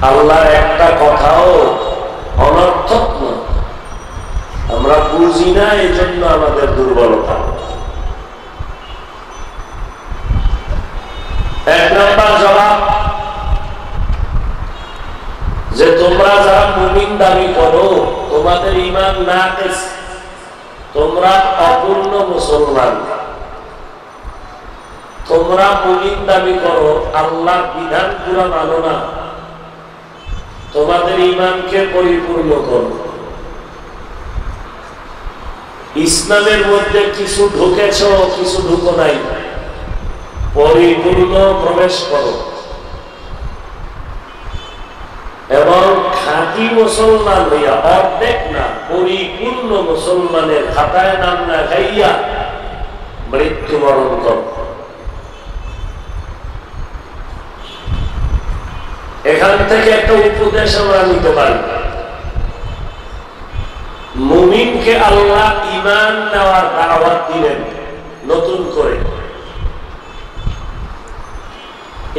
আল্লাহর একটা কথাও অনর্থক নয়। আমরা বুঝি না, এই জন্য আমাদের দুর্বলতা। এক নম্বর জবাব যে তোমরা যারা মুমিন দাবি করো তোমাদের ঈমান নাকিস, তোমরা অপূর্ণ মুসলমান। তোমরা মুমিন দাবি করো, আল্লাহর বিধান পুরা মানো না, তোমাদের ঈমানকে পরিপূর্ণ করো। ইসলামের মধ্যে কিছু ঢুকেছ, কিছু ঢুকো নাই, পরিপূর্ণ প্রবেশ করো এবং খাঁটি মুসলমান হইয়া, অর্ধেক না পরিপূর্ণ মুসলমানের খাতায় নাম না খাইয়া মৃত্যুবরণ করো। এখান থেকে একটা উপদেশ আমরা নিতে পারি। মুমিনকে আল্লাহ ঈমান নেওয়ার দাওয়াত দিলেন নতুন করে।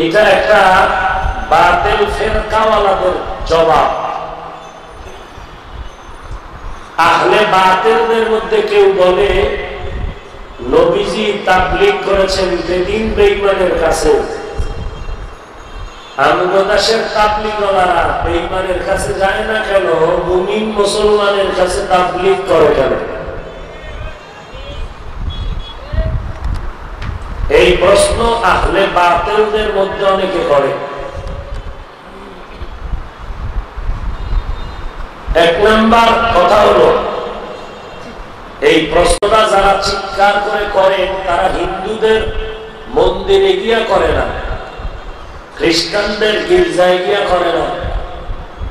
এটা একটা বাতিল ফিরকাওয়ালাদের জবাব। আহলে বাতিলদের মধ্যে কেউ বলে নবীজি তাবলীগ করেছেন বেদিন বেঈমানের কাছে, আমগোদাসের তাবলীগওয়ালারা বেঈমানের কাছে যায় না কেন, মুমিন মুসলমানের কাছে তাবলীগ করে কেন? এই প্রশ্ন আহলে বাতিলদের মধ্যে অনেকে করে। এক নাম্বার কথা হলো, এই প্রশ্নটা যারা চিৎকার করে করেন তারা হিন্দুদের মন্দিরে গিয়া করে না, খ্রিস্টানদের গির্জায় গিয়া করে না,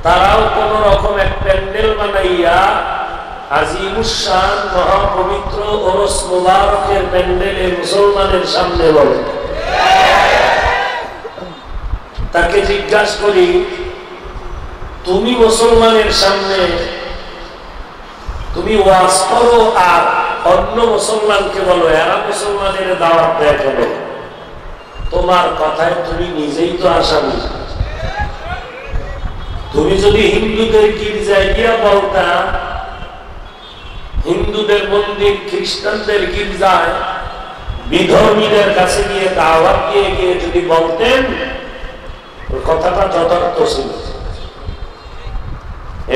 তারাও কোন রকম এক প্যান্ডেল বানাইয়া আজিমুশান মহাপবিত্র ওরস মুবারকের প্যান্ডেলে মুসলমানের সামনে বলে। তাকে জিজ্ঞাসা করি, তুমি মুসলমানের সামনে তুমি ওয়াজ করো আর অন্য মুসলমানকে বলো এরা মুসলমানের দাওয়াত দেয় কেন? তোমার কথায় তুমি নিজেই তো আসামি। তুমি যদি হিন্দুদের গির্জায় গিয়া বলতা, হিন্দুদের মন্দির খ্রিস্টানদের গির্জায় বিধর্মীদের কাছে গিয়ে দাওয়াত দিয়ে গিয়ে যদি বলতেন, কথাটা যথার্থ ছিল।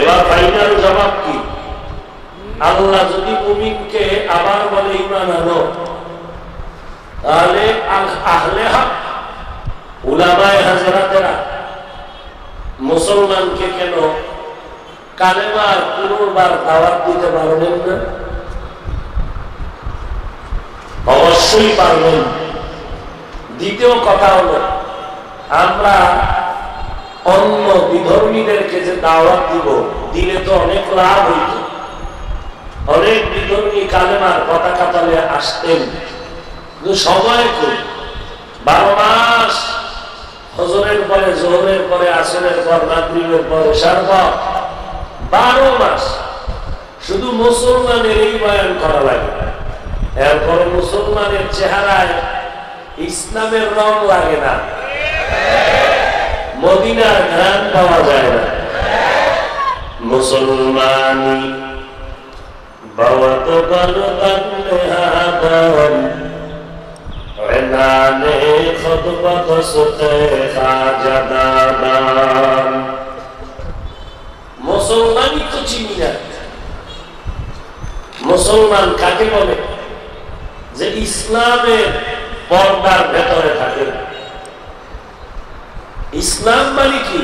এবার ফাইনাল জবাব কি? আল্লাহ যদি মুমিনকে আবার বলে ঈমান আনো, তাহলে আহলে হক উলামায়ে হাজরাতেরা মুসলমানকে কেন কালেমার পুনর্বার দাওয়াত দিতে পারবেন না? অবশ্যই পারবেন। দ্বিতীয় কথা হলো, আমরা অন্য বিধর্মীদেরকে যে দাওয়াত দিব, দিলে তো অনেক লাভ হইত। অনেক বিধর্মী কালেমার পতাকা তলে আসতেন, কিন্তু সময় করি 12 মাস, ফজরের পরে, জোহরের পরে, আসরের পর, মাগরিবের পরে, এশার পর 12 মাস শুধু মুসলমানের এই বয়ান করা লাগে। এরপরে মুসলমানের চেহারায় ইসলামের রং লাগে না, মদিনার ঘ্রাণ পাওয়া যায় না। মুসলমানি বাওয়াত বালতান হাদান এনানে খুতবাত সুতে খাজাদান। মুসলমানি তো চিনি না। মুসলমান কাকে বলে? যে ইসলামের পর্দার ভেতরে থাকে। ইসলাম মানে কি?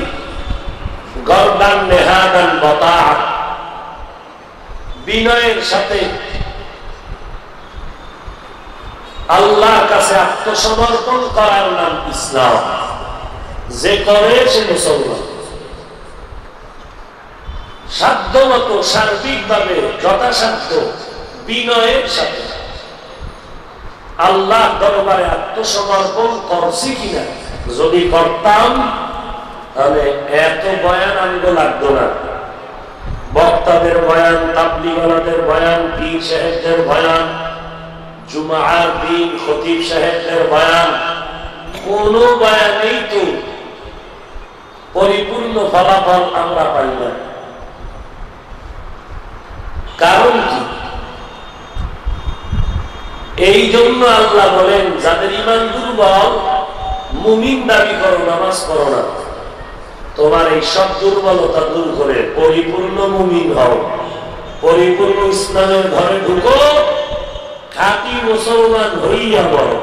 গরদান নেহাদান বতাআত, বিনয়ের সাথে আল্লাহর কাছে আত্মসমর্পণ করার নাম ইসলাম। যে করে সে মুসলমান। সাধ্যমতো সার্বিকভাবে যথাসাধ্য বিনয়ের সাথে আল্লাহ দরবারে আত্মসমর্পণ করছি কিনা। যদি করতাম তাহলে এত বয়ান আনবো লাগতো না। বক্তাদের বয়ান, তাবলীগওয়ালাদের বয়ান, পীর সাহেবদের বয়ান, জুমার দিন খতিব সাহেবদের বয়ান, কোন বয়ানেই তো পরিপূর্ণ ফলাফল আমরা পাই না। কারণ কি? এই জন্য আল্লাহ বলেন, যাদের ঈমান দুর্বল, মুমিন দাবি করো, নামাজ পড়ো না, তোমার এই সব দুর্বলতা দূর করে পরিপূর্ণ মুমিন হও, পরিপূর্ণ ইসলামের ঘরে ঢুকো, খাঁটি মুসলমান হইয়া বলো।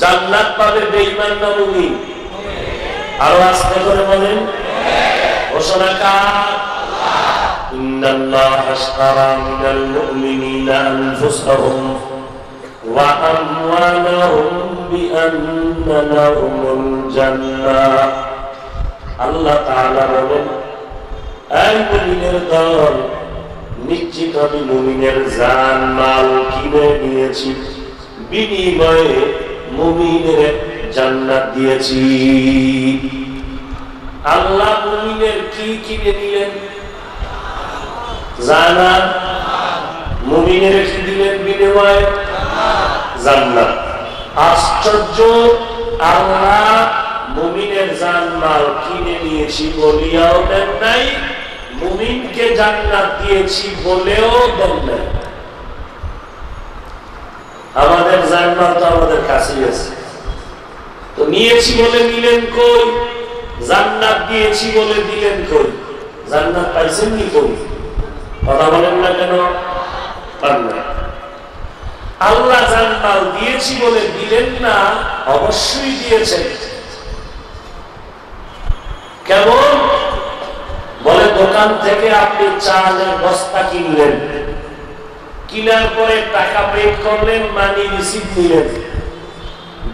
জান্নাত পাবে বেঈমান না মুমিন? আরো আস্তে করে বলেন, ঘোষণা কার? ইন্নাল্লাহা আশতারা মিনাল মুমিনিনা আনফুসাহুম ওয়া আমওয়ালাহুম বিআন্না লাহুমুল জান্নাহ। আল্লাহ তাআলা বলেন, এই মুমিনের দল, নিশ্চিত আমি মুমিনের জান মাল কিনে নিয়েছি, বিনিময়ে মুমিনের জান্নাত দিয়েছি। আল্লাহ মুমিনের কি কিনে নিলেন? জান্নাত। মুমিনের কি দিলেন বিনিময়ে? জান্নাত। আশ্চর্য, আল্লাহ মুমিনের জান মাল কিনে নিয়েছি বলিয়াও দেন নাই, মুমিনকে জান্নাত দিয়েছি বলেও দেন নাই। আমাদের জান্নাত তো আমাদের কাছেই আছে, তো নিয়েছি বলে নিলেন কই? জান্নাত দিয়েছি বলে দিলেন কই? জান্নাত পাইছেন নি কই? কথা বলেন না কেন? পান না। আল্লাহ জান্নাত দিয়েছি বলে দিলেন না? অবশ্যই দিয়েছেন। কেমন? বলে, দোকান থেকে আপনি চালের বস্তা কিনলেন, কিনার পরে টাকা পেড করলেন, মানি রিসিভ নিলেন,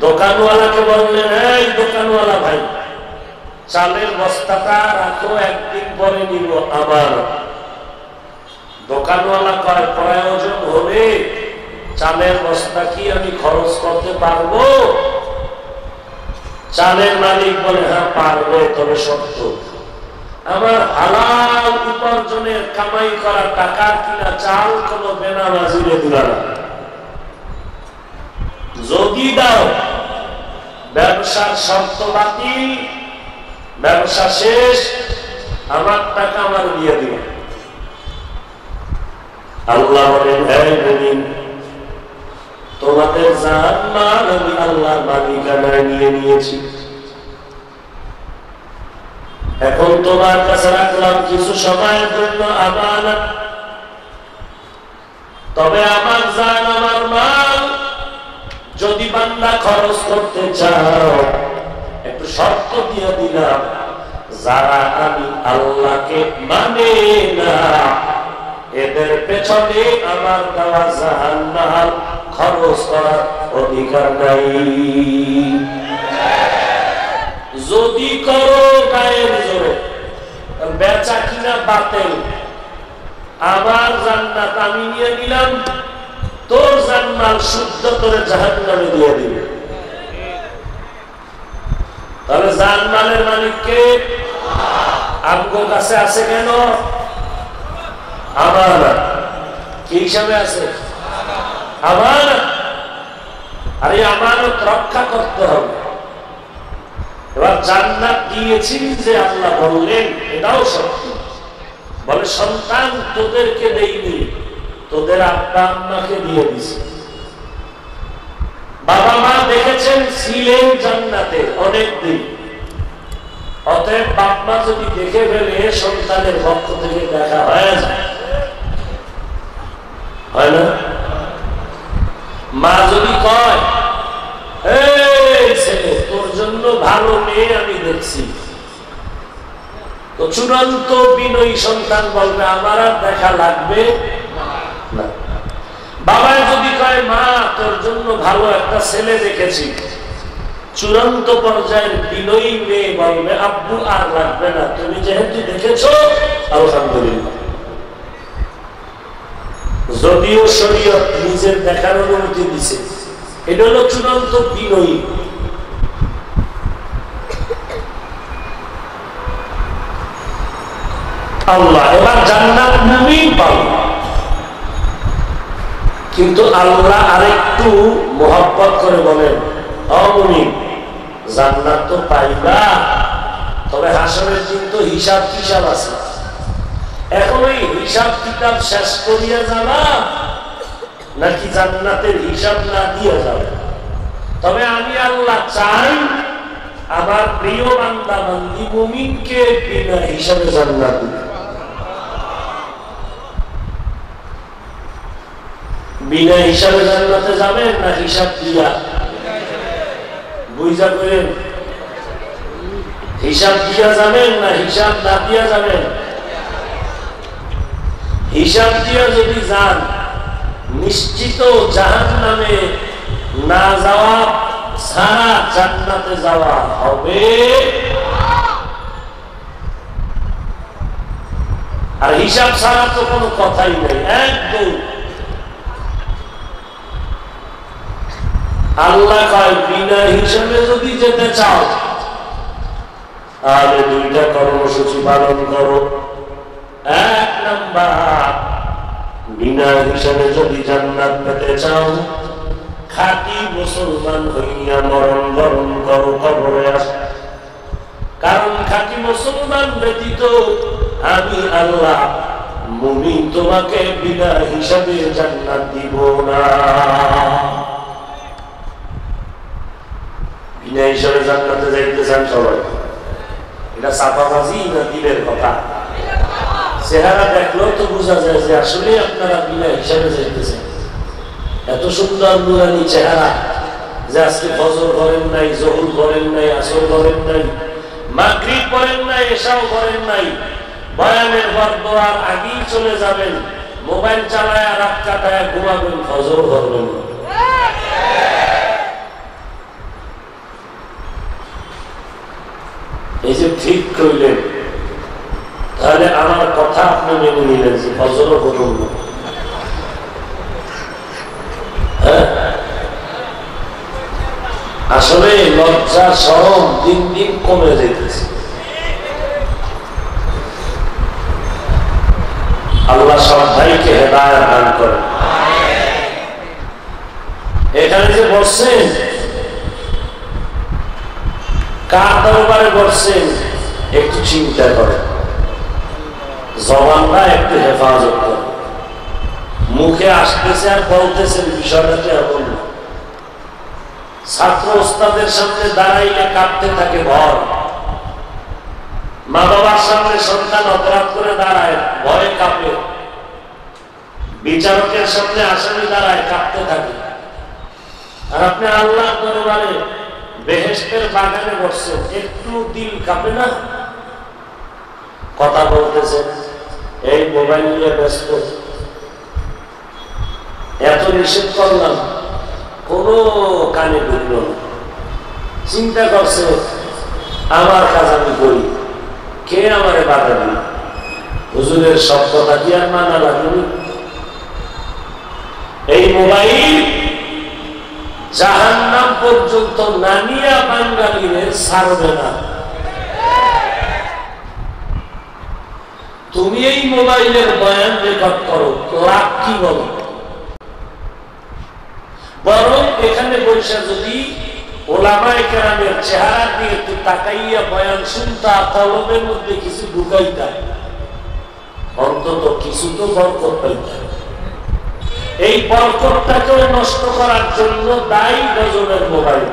দোকানওয়ালাকে বললেন, এই দোকানওয়ালা ভাই, চালের বস্তাটা রাখো, একদিন পরে নিব আবার। দোকানওয়ালা কয়, প্রয়োজন হবে, চালের বস্তা কি আমি খরচ করতে পারবো? চালের মালিক বলে, হ্যাঁ পারবো, তবে সত্য আমার হালাল উপার্জনের কামাই করা টাকা কিনা চাল কোন বেনামাজিরে দিলা না। যদি দাও, ব্যবসার শর্ত বাতিল, ব্যবসা শেষ, আমার টাকা আমার দিয়ে দিব। আল্লাহ বলেন, হে মুমিন, তোমাদের জান মাল আমি আল্লাহর মালিকানায় নিয়ে নিয়েছি, এখন তোমার কাছে রাখলাম কিছু সময়ের জন্য আমানত। তবে আমার জান, আমার মাল যদি বান্দা খরচ করতে চাও, একটু শর্ত দিয়ে দিলাম, যারা আমি আল্লাহকে মানে না, এদের পেছনে আমার দেওয়া জান মাল খরচ করার অধিকার নাই। যদি করো গায়ের জোরে, বেচা কিনা বাতিল, আমার জান্নাত আমি নিয়ে নিলাম, তোর জান্নাত শুদ্ধ করে জাহান্নামে দিয়ে দিবে। তাহলে জান্নাতের মালিককে আমগো কাছে আছে কেন? আমানত। কি হিসাবে আছে? আমানত। আর এই আমানত রক্ষা করতে হবে। এবার জান্নাত দিয়েছি যে আল্লাহ বললেন, এটাও সত্য। বলে, সন্তান তোদেরকে দেইনি, তোদের আব্বা আম্মাকে দিয়ে দিছি। বাবা মা দেখেছেন ছিলেন জান্নাতে অনেক দিন, অতএব বাপ মা যদি দেখে ফেলে, সন্তানের পক্ষ থেকে দেখা হয়ে যায়, হয় না? মা যদি কয়, এই ছেলে, তোর জন্য ভালো মেয়ে আমি দেখছি, তো চূড়ান্ত বিনয়ী সন্তান বলবে, আমার আর দেখা লাগবে না। বাবা যদি কয়, মা তোর জন্য ভালো একটা ছেলে দেখেছি, চূড়ান্ত পর্যায়ের বিনয়ী মেয়ে বলবে, আব্বু আর লাগবে না, তুমি যেহেতু দেখেছো আলহামদুলিল্লাহ। যদিও শরীয়ত নিজের দেখার অনুমতি দিছে, এটা হলো চূড়ান্ত বিনয়ী। আল্লাহ এবার জান্নাত মুমিন পাবে, কিন্তু আল্লাহ আরেকটু মোহাব্বত করে বলেন, অমুমিন, জান্নাত তো পাইবা, তবে হাসরের দিন তো হিসাব কিতাব আছে। এখন ওই হিসাব কিতাব শেষ করিয়া যাবা নাকি জান্নাতের হিসাব না দিয়া যাবে? তবে আমি আল্লাহ চাই আমার প্রিয় বান্দা বান্দি মুমিনকে বিনা হিসাবে জান্নাত দিতে। বিনা হিসাবে জান্নাতে যাবেন না হিসাব দিয়া? বুঝা করেন, হিসাব দিয়া যাবেন না হিসাব না দিয়া যাবেন? হিসাব দিয়া যদি যান নিশ্চিত জাহান্নামে না যাওয়া ছাড়া জান্নাতে যাওয়া হবে। আর হিসাব ছাড়া তো কোনো কথাই নেই, একদম। আল্লাহ কয় বিনা হিসাবে যদি যেতে চাও তাহলে দুইটা কর্মসূচি পালন করো। এক নাম্বার, বিনা হিসাবে যদি জান্নাত পেতে চাও খাঁটি মুসলমান হইয়া মরণ বরণ করো, কবরে আসো। কারণ খাঁটি মুসলমান ব্যতীত আমি আল্লাহ মুমিন তোমাকে বিনা হিসাবে জান্নাত দিব না। বিনা হিসাবে জান্নাতে যাইতে চান সবাই? এটা চাপাবাজি না দিলের কথা? চেহারা দেখলেও তো বোঝা যায় যে আসলে আপনারা বিনা হিসাবে যাইতেছেন। এত সুন্দর নুরানি চেহারা যে আজকে ফজর করেন নাই, জহুর করেন নাই, আসর করেন নাই, মাগরিব করেন নাই, এশাও করেন নাই, বয়ানের পর দোয়ার আগেই চলে যাবেন, মোবাইল চালায় রাত কাটায় ঘুমাবেন, ফজর করবেন না। এই যে ঠিক করলেন, তাহলে আমার কথা আপনি মেনে নিলেন যে ফজরও করুন না। আসলে লজ্জা শরম দিন দিন কমে যেতেছে। আল্লাহ সব ভাইকে হেদায়েত দান করেন। এখানে যে বসছেন, কার দরবারে বসছেন একটু চিন্তা করেন। জবানটা একটু হেফাজত করেন। মুখে আসতেছে আর বলতেছেন, বিষয়টা এমন না। ছাত্র ওস্তাদের সামনে দাঁড়াইলে কাঁপতে থাকে ভয়, মা বাবার সামনে সন্তান অপরাধ করে দাঁড়ায় ভয়ে কাঁপে, বিচারকের সামনে আসামি দাঁড়ায় কাঁপতে থাকে। আর আপনি আল্লাহর দরবারে বেহেশতের বাগানে বসছেন, একটু দিল কাঁপে না? কথা বলতেছেন, এই মোবাইল নিয়ে ব্যস্ত, এত নিষেধ করলাম কোনো কানে ঢুকল না। চিন্তা করছে আমার কাজ আমি করি, কে আমারে বাধা দিল? হুজুরের সব কথা কি আর মানা লাগবে? এই মোবাইল জাহান্নাম পর্যন্ত নামিয়া বাঙালিরে ছাড়বে না। তুমি এই মোবাইলের বয়ান রেকর্ড করো, লাভ কি বলো? বরং এখানে বৈশা যদি ওলামায়ে কেরামের চেহারা দিয়ে একটু তাকাইয়া বয়ান শুনতা, কলমের মধ্যে কিছু ঢুকাইতা, অন্তত কিছু তো বরকত পাইতা। এই বরকতটাকে নষ্ট করার জন্য দায়ী গজবের মোবাইল।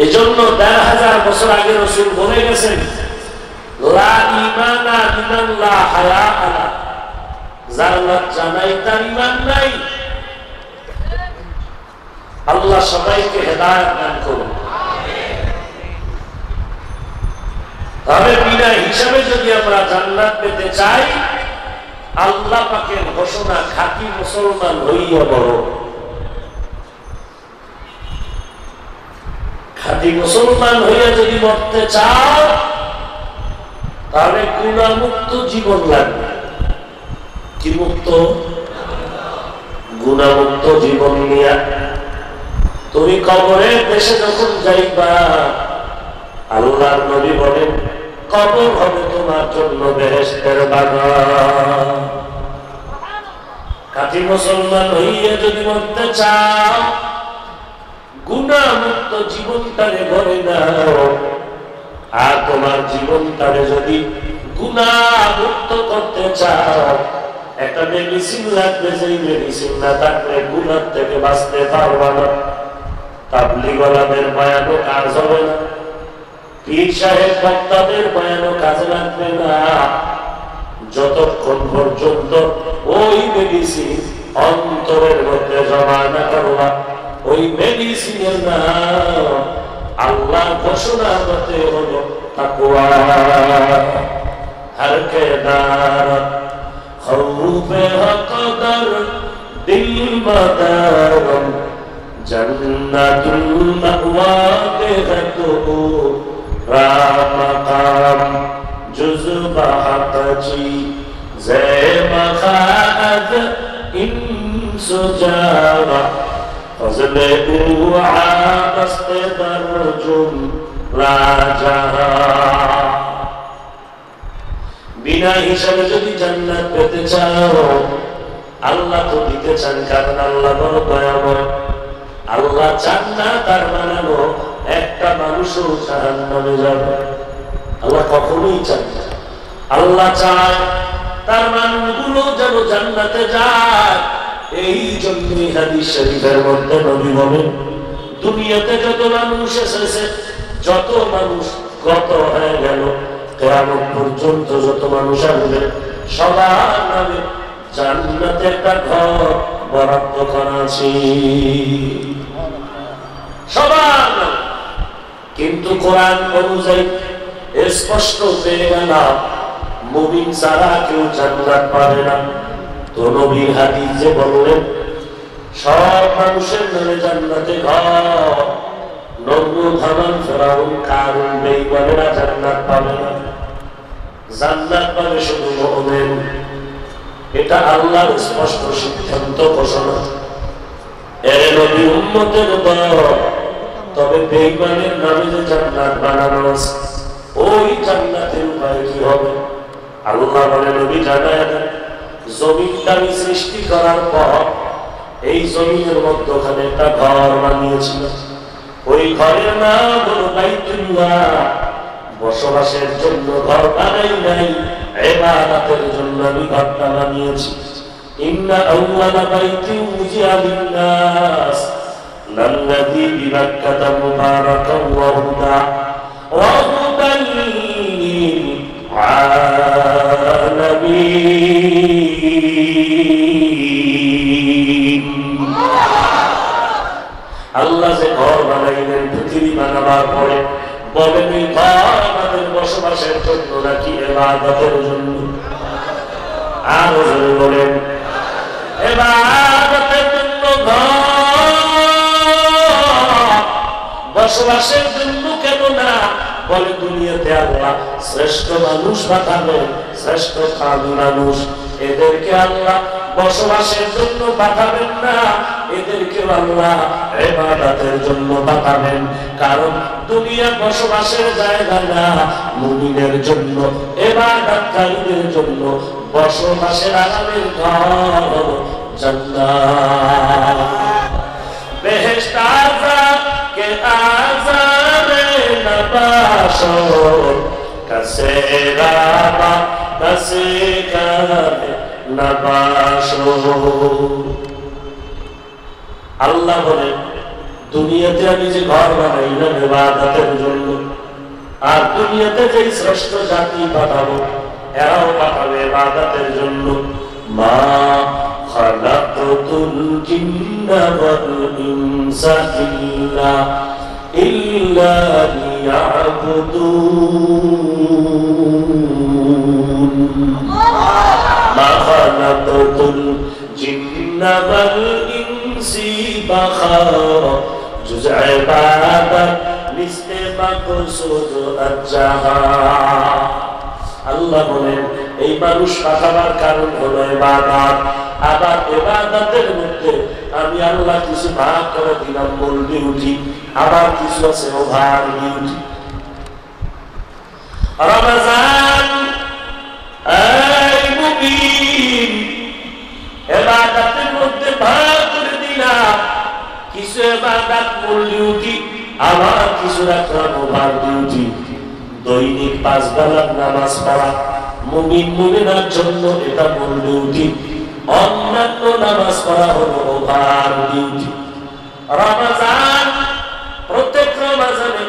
এজন্য ১,৫০০ বছর আগে রাসূল বলে গেছেন, লা ঈমানা লিমান লা হায়া আলা, যার লজ্জা নাই তার ঈমান নাই। আল্লাহ সবাইকে হেদায়েত দান করুন। তবে বিনা হিসাবে যদি আমরা জান্নাত পেতে চাই, আল্লাহ পাকের ঘোষণা খাঁটি মুসলমান হইয়া বড়। খাঁটি মুসলমান হইয়া যদি মরতে চাও তাহলে গুনাহমুক্ত জীবন লাগবে। কি মুক্ত? গুনাহমুক্ত জীবন নিয়া তুমি কবরের দেশে যখন যাইবা, আল্লাহর নবী বলেন কবর হবে তোমার জন্য বেহেশতের বাগান। খাঁটি মুসলমান হইয়া যদি মরতে চাও, গুনাহ মুক্ত জীবনটারে গড়ে নাও। আর তোমার জীবনটারে যদি গুনাহ মুক্ত করতে চাও, একটা মেডিসিন লাগবে, যেই মেডিসিন না থাকলে গুনাহ থেকে বাঁচতে পারবা না। তাবলীগওয়ালাদের বয়ানও কাজ হবে না, পীর সাহেব বক্তাদের বয়ানও কাজে লাগবে না, যতক্ষণ পর্যন্ত ওই মেডিসিন অন্তরের মধ্যে জমা না করবা। ওই মেডিসিনের নাম আল্লাহ ঘোষণা করতে হলো তাকওয়া। হর কে দারত খৌফে হকদর দিল মদারম জন্নাতুল মাওয়া কে হতো রামকাম জুজবা হাতজি জে মখাদ ইনসুজারা ফজলে উআ দস্তে দরজুম রাজাহা। বিনা হিসাবে যদি জান্নাত পেতে চাও, আল্লাহ তো দিতে চান, কারণ আল্লাহ বড় দয়াময়। আল্লাহ চান না তার বানানো একটা মানুষও জাহান্নামে যাবে, আল্লাহ কখনোই চান না। আল্লাহ চায় তার মানুষগুলো যেন জান্নাতে যায়। এই জন্যই হাদিস শরীফের মধ্যে নবী বলেন, দুনিয়াতে যত মানুষ এসেছে, যত মানুষ গত হয়ে গেল, কিয়ামত পর্যন্ত যত মানুষ আসবে, সবার নামে জান্নাতে একটা ঘর বরাদ্দ করা আছে, সবার নামে। কিন্তু কোরআন অনুযায়ী স্পষ্ট পেয়ে গেলাম, মুমিন ছাড়া কেউ জান্নাত পাবে না। তো নবীর হাদিস যে বললেন, সব মানুষের নামে জান্নাতে ঘর, নমরুদ, হামান, ফিরাউন, কারুন, বেঈমানেরা জান্নাত পাবে না। জান্নাত পাবে শুধু মুমিন। এটা আল্লাহর স্পষ্ট সিদ্ধান্ত ঘোষণা। এর নবী উম্মতের দল, তবে বেঈমানের নামে যে জান্নাত বানানো আছে, ওই জান্নাতের উপায় কি হবে? আল্লাহ বলে, নবী জানায় দেন, জমিনটা আমি সৃষ্টি করার পর এই জমিনের মধ্যখানে একটা ঘর বানিয়েছিল। ওই ঘরের নাম হলো বাইতুল্লাহ। বসবাসের জন্য ঘর বানাই নাই, ইবাদতের জন্য আমি ঘরটা বানিয়েছি। ইন্না আউওয়ালা বাইতিন উযিয়া লিন-নাস লাল্লাযী বিবাক্কাতা মুবারাকান ওয়া হুদান লিল আলামিন। আল্লাহ যে ঘর বানাইলেন পৃথিবী বানাবার পরে, বলেন এই ঘর আমাদের বসবাসের জন্য নাকি ইবাদতের জন্য? আর বলেন, ইবাদতের জন্য ঘর, বসবাসের জন্য কেন না? বলে, দুনিয়াতে আল্লাহ শ্রেষ্ঠ মানুষ পাঠাবেন, শ্রেষ্ঠ কামী মানুষ, এদেরকে আল্লাহ বসবাসের জন্য পাঠাবেন না, এদেরকে আল্লাহ ইবাদতের জন্য পাঠাবেন। কারণ দুনিয়া বসবাসের জায়গা না, মুমিনের জন্য, ইবাদতকারীদের জন্য বসবাসের আরামের ঘর জান্নাত। বেহেশত কে আযারে নবাশর কাসে রাবা কাসে কাবে নবাশর। আল্লাহ বলেন, দুনিয়াতে আমি যে ঘর বানাইলাম ইবাদতের জন্য, আর দুনিয়াতে যে শ্রেষ্ঠ জাতি পাঠাবো, এরাও পাঠাবে ইবাদতের জন্য। মা খালাকতুল জিন্না ওয়াল ইনসা ইল্লা লিয়াবুদুন। মা খালাকতুল জিন্না ওয়াল ইনসি বাখারা জুজ ইবাদত নিস্তে মাকসুদ আজ্জাহা। আল্লাহ বলেন, এই মানুষ পাঠাবার কারণ হলো ইবাদত। আবার ইবাদতের মধ্যে আমি আল্লাহ কিছু ভাগ করে দিলাম মূল ডিউটি, আবার কিছু আছে ওভার ডিউটি। রমজান এই মুমিন ইবাদত ইবাদত মূল ডিউটি, আবার কিছু রাখলাম ওভার ডিউটি। দৈনিক 5 বেলার নামাজ পড়া মুমিন মুমিনার জন্য এটা মূল ডিউটি, অন্যান্য নামাজ পড়া হলো ওভার ডিউটি। রমজান, প্রত্যেক রমজানে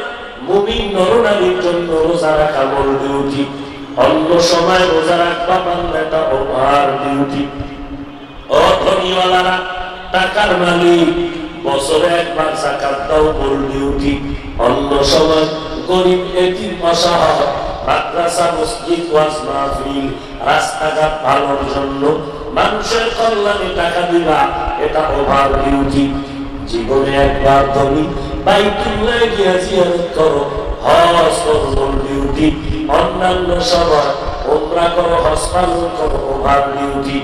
মুমিন নরনারীর জন্য রোজা রাখা মূল ডিউটি, অন্য সময় রোজা রাখবা পারলে এটা ওভার ডিউটি। ও ধনীওয়ালারা, টাকার মালিক, বছরে একবার যাকাত দাও মূল ডিউটি, অন্য সময় গরিব এতিম অসহায় মাদ্রাসা মসজিদ ওয়াজ মাহফিল রাস্তাঘাট ভালোর জন্য মানুষের কল্যাণে টাকা দিবা এটা ওভার ডিউটি। জীবনে একবার তুমি বাইতুল্লাহ গিয়ে জিয়ারত করো, হজ করো মূল ডিউটি, অন্যান্য সময় উমরা করো, হজ পালন করো ওভার ডিউটি।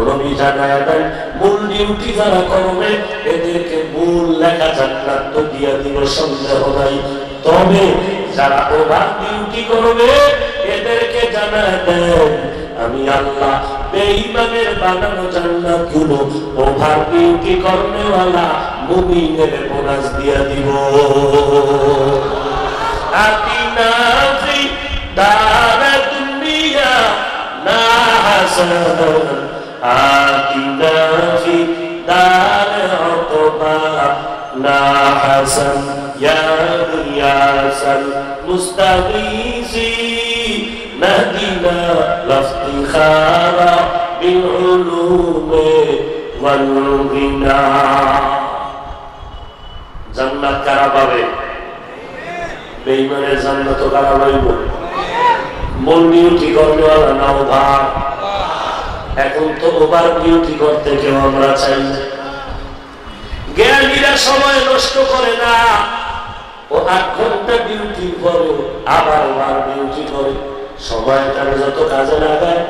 নবী জানায় দেন মূল ডিউটি যারা করবে এদেরকে মূল লেখা জান্নাত তো দিয়ে দিব, সন্দেহ নাই। তবে যারা ওভার ডিউটি করবে এদেরকে জানায় দেন আমি আল্লাহ বেঈমানের বানানো জান্নাত গুলো ওভার ডিউটি করনেওয়ালা মুমিনের বোনাস দিয়ে দিব। আতিনা ফি দারাত দুনিয়া না হাসানান, আতিনা ফি দারাত উকবা না হাসান, ইয়া রিয়াসাল মুস্তাগীসি নাহদিনা লাফতিখারা বিল উলুমি ওয়াল গিনা। জান্নাত কারা পাবে? বেঈমানের জান্নাত কারা পাইব? মূল ডিউটি করনেওয়ালা না ওভার? এখন তো ওভার ডিউটি করতে কেউ আমরা চাই না। জ্ঞানীরা সময় নষ্ট করে না, ও 8 ঘন্টা ডিউটি করে আবার ওভার ডিউটি করে, সময়টাকে যত কাজে লাগায়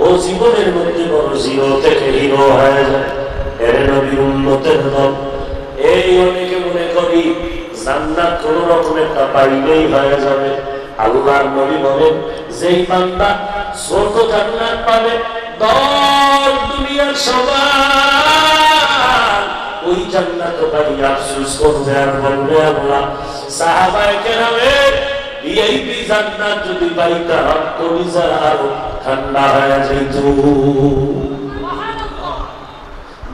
ও জীবনের মধ্যে বড় জিরো থেকে হিরো হয়ে যায়। এর নবীর উম্মতের দল। এই অনেকে মনে করি জান্নাত কোন রকম একটা পাইলেই হয়ে যাবে। আল্লাহর নবী বলেন যেই বান্দা ছোট জান্নাত পাবে 10 দুনিয়ার সমান, ওই জান্নাত পাই আফসোস করবে আর বলবে আল্লাহ সাহাবায়ে কেরামের ভিআইপি জান্নাত যদি পাইতাম কলিজা আরো ঠান্ডা হয়ে যেত।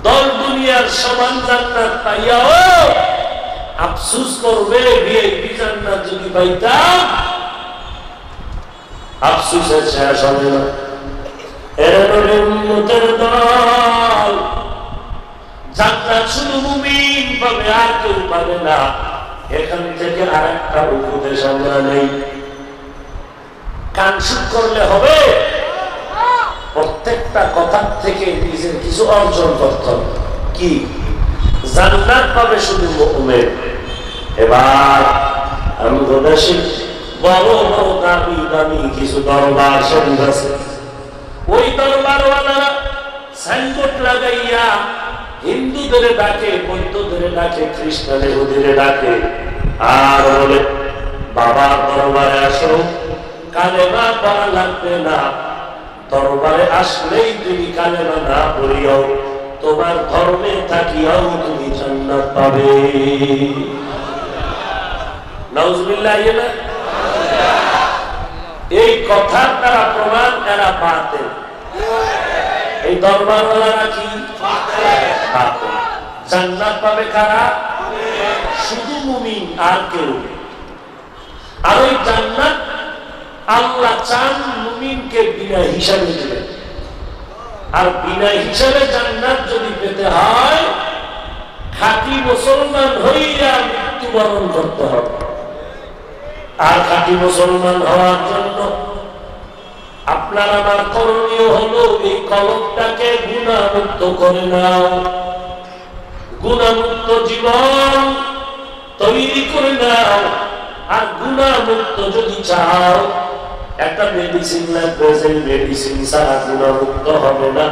10 দুনিয়ার সমান জান্নাত পাইয়াও আফসোস করবে ভিআইপি জান্নাত যদি পাইতাম, আফসোসের শেষ হবে না। এরপরে উম্মতের দল, জান্নাত শুধু মুমিন পাবে আর কেউ পাবে না। এখান থেকে আরেকটা উপদেশ আমরা নেই, কান শুট করলে হবে? প্রত্যেকটা কথা থেকে নিজের কিছু অর্জন করতে হবে। কি? জান্নাত পাবে শুধু মুমিন। এবার আমাদের দেশে বড় বড় দামি দামি কিছু দরবার শরীফ আছে, ওই দরবারওয়ালারা সাইনবোর্ড লাগাইয়া হিন্দুদের ডাকে, বৌদ্ধদের ডাকে, খ্রিস্টান ইহুদিদের ডাকে, আর বলে বাবার দরবারে আসো, কালেমা পড়া লাগবে না, দরবারে আসলেই তুমি কালেমা না পড়িও, তোমার ধর্মে থাকিয়াও তুমি জান্নাত পাবে। নাউজুবিল্লাহ। এই কথার দ্বারা প্রমাণ এরা বাতিল। এই দরবারওয়ালারা কি? জান্নাত পাবে কারা? শুধু মুমিন আর কেউ। আর ওই জান্নাত আল্লাহ চান মুমিনকে বিনা হিসাবে দিবেন, আর বিনা হিসাবে জান্নাত যদি পেতে হয় খাঁটি মুসলমান হইয়া মৃত্যুবরণ করতে হবে। আর খাঁটি মুসলমান হওয়ার জন্য আপনার আমার করণীয় হলো এই কলবটাকে গুনাহমুক্ত করে নাও, গুনাহমুক্ত জীবন তৈরি করে নাও। আর গুনাহমুক্ত যদি চাও, একটা মেডিসিন লাগবে, যে মেডিসিন ছাড়া গুনাহমুক্ত হবে না।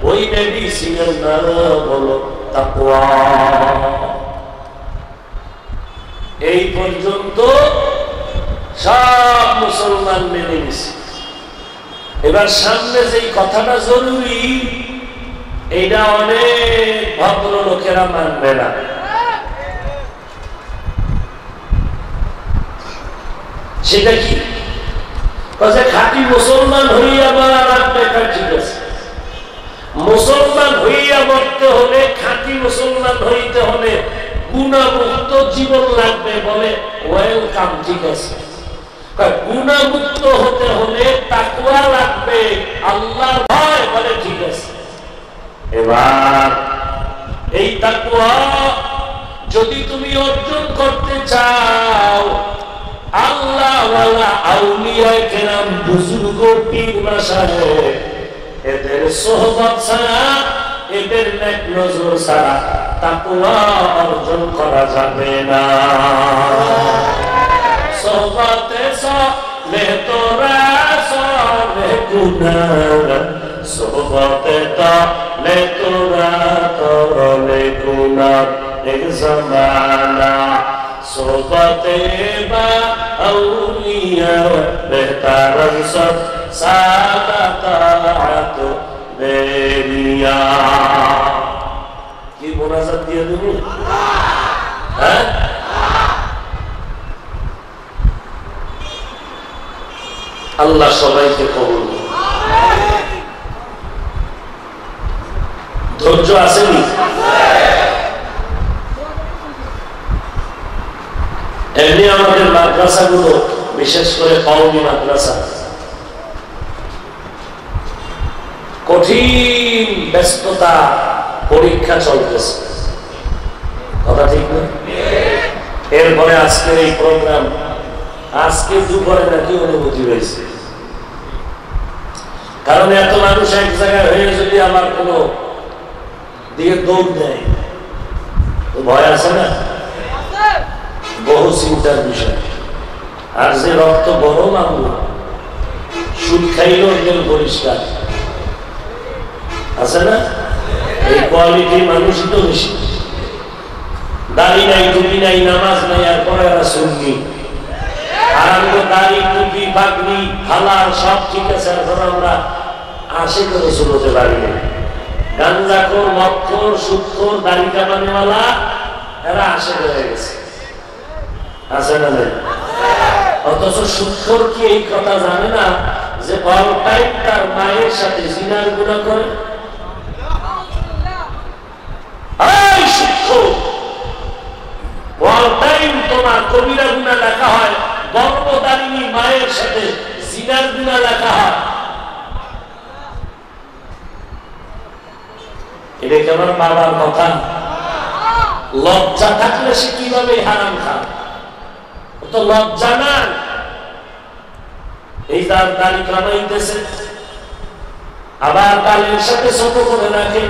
ওই মেডিসিনের নাম হলো তাকওয়া। এই পর্যন্ত সব মুসলমান মেনে নিছে। এবার সামনে যেই কথাটা জরুরি, এইটা অনেক ভদ্রলোকেরা মানবে না। সেটা কি? খাঁটি মুসলমান হইয়া মরা লাগবে, ঠিক আছে। মুসলমান হইয়া মরতে হলে, খাঁটি মুসলমান হইতে হলে গুণামুক্ত জীবন লাগবে, বলে ওয়েলকাম, ঠিক আছে। গুণামুক্ত হতে হলে তাকওয়া লাগবে, আল্লাহর ভয়, বলে ঠিক আছে। এবার এই তাকওয়া যদি তুমি অর্জন করতে চাও, আল্লাহ ওয়ালা আউলিয়া কেরাম, বুজুর্গ, পীর মাশায়েখ, এদের সোহবত ছাড়া, এদের নেক নজর ছাড়া তাকওয়া অর্জন করা যাবে না। সোহবতে সলে তোরা সলে গুনাহ, সোহবতে তলে তোরা তরলে গুনাহ, এক জামানা সোহবতে বা আউলিয়া বেহতার সব সাদাত বেরিয়া। কি মোনাজাত দিয়ে তুমি? হ্যাঁ, আল্লাহ সবাইকে কবুল করুন। ধৈর্য আসেনি? এমনি আমাদের মাদ্রাসাগুলো, বিশেষ করে কওমি মাদ্রাসা, কঠিন ব্যস্ততা, পরীক্ষা চলতেছে, কথা ঠিক না? এরপরে আজকের এই প্রোগ্রাম, আজকে দুপুরে নাকি অনুমতি হয়েছে, কারণ এত মানুষ এক জায়গায় হয়ে যদি আমার কোন দিকে দৌড় দেয় তো ভয় আছে না? বহু চিন্তার বিষয়। আর যে রক্ত বড় মামলা, সুদ খাইলেও একজন পরিষ্কার আছে না? এই কোয়ালিটির মানুষই তো বেশি। দাড়ি নাই, টুপি নাই, নামাজ নাই, আর পরে এরা সুন্নি। আর আমরা দাড়ি, টুপি, পাগড়ি, হালাল সব ঠিক আছে, এখন আমরা আশিক রাসূল হতে পারি না। গাঞ্জাখোর, মদখোর, সুদখোর, দাড়ি কামানেওয়ালা, এরা আশিক হয়ে গেছে, আছে না? অথচ সুদখোর কি এই কথা জানে না যে অল টাইম তার মায়ের সাথে জিনার গুনাহ করে? এই সুদখোর, অল টাইম তোমার কবিরা গুনাহ লেখা হয়, গর্ভধারিণী মায়ের সাথে জিনার গুনাহ লেখা হয়। এটা কি আমার বাবার কথা? লজ্জা থাকলে সে কিভাবে হারাম খায়? তো লজ্জা না, এই তার দাড়ি কামাইতেছে, আবার কালের সাথে ছোট করে রাখে,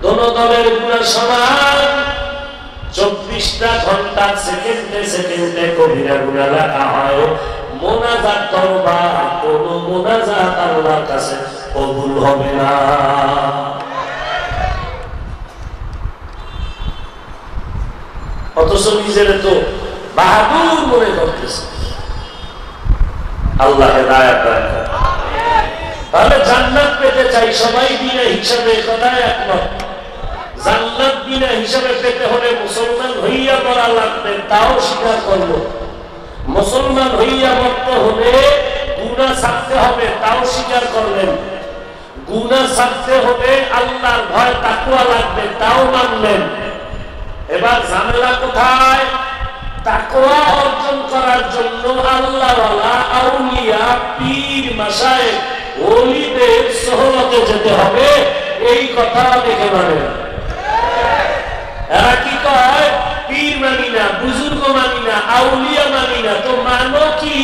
দোনো দলের গুনাহ সমান। 24টা ঘন্টা সেকেন্ডে সেকেন্ডে কবিরা গুনাহ লেখা হয়। মোনাজাত তওবা, কোন মোনাজাত আল্লাহর কাছে কবুল হবে না। অথচ নিজের তো বাহাদুর মনে করতেছে। আল্লাহ হেদায়েত দান করুন। তাহলে জান্নাত পেতে চাই সবাই বিনা হিসাবে, কথায় একমত। জান্নাত বিনা হিসাবে পেতে হলে মুসলমান হইয়া মরা লাগবে, তাও স্বীকার করব। মুসলমান হইয়া মরতে হলে গুনাহ ছাড়তে হবে, তাও স্বীকার করলেন। গুনাহ ছাড়তে হলে আল্লাহর ভয়, তাকওয়া লাগবে, তাও মানলেন। এবার ঝামেলা কোথায়? তাকওয়া অর্জন করার জন্য আল্লাহওয়ালা, আউলিয়া, পীর, মাশায়েখ, ওলিদের সোহবতে যেতে হবে। এই কথা দেখে মানে এরা কি কয়? পীর মানি না, বুজুর্গ মানি না, আউলিয়া মানি না। তো মানো কি?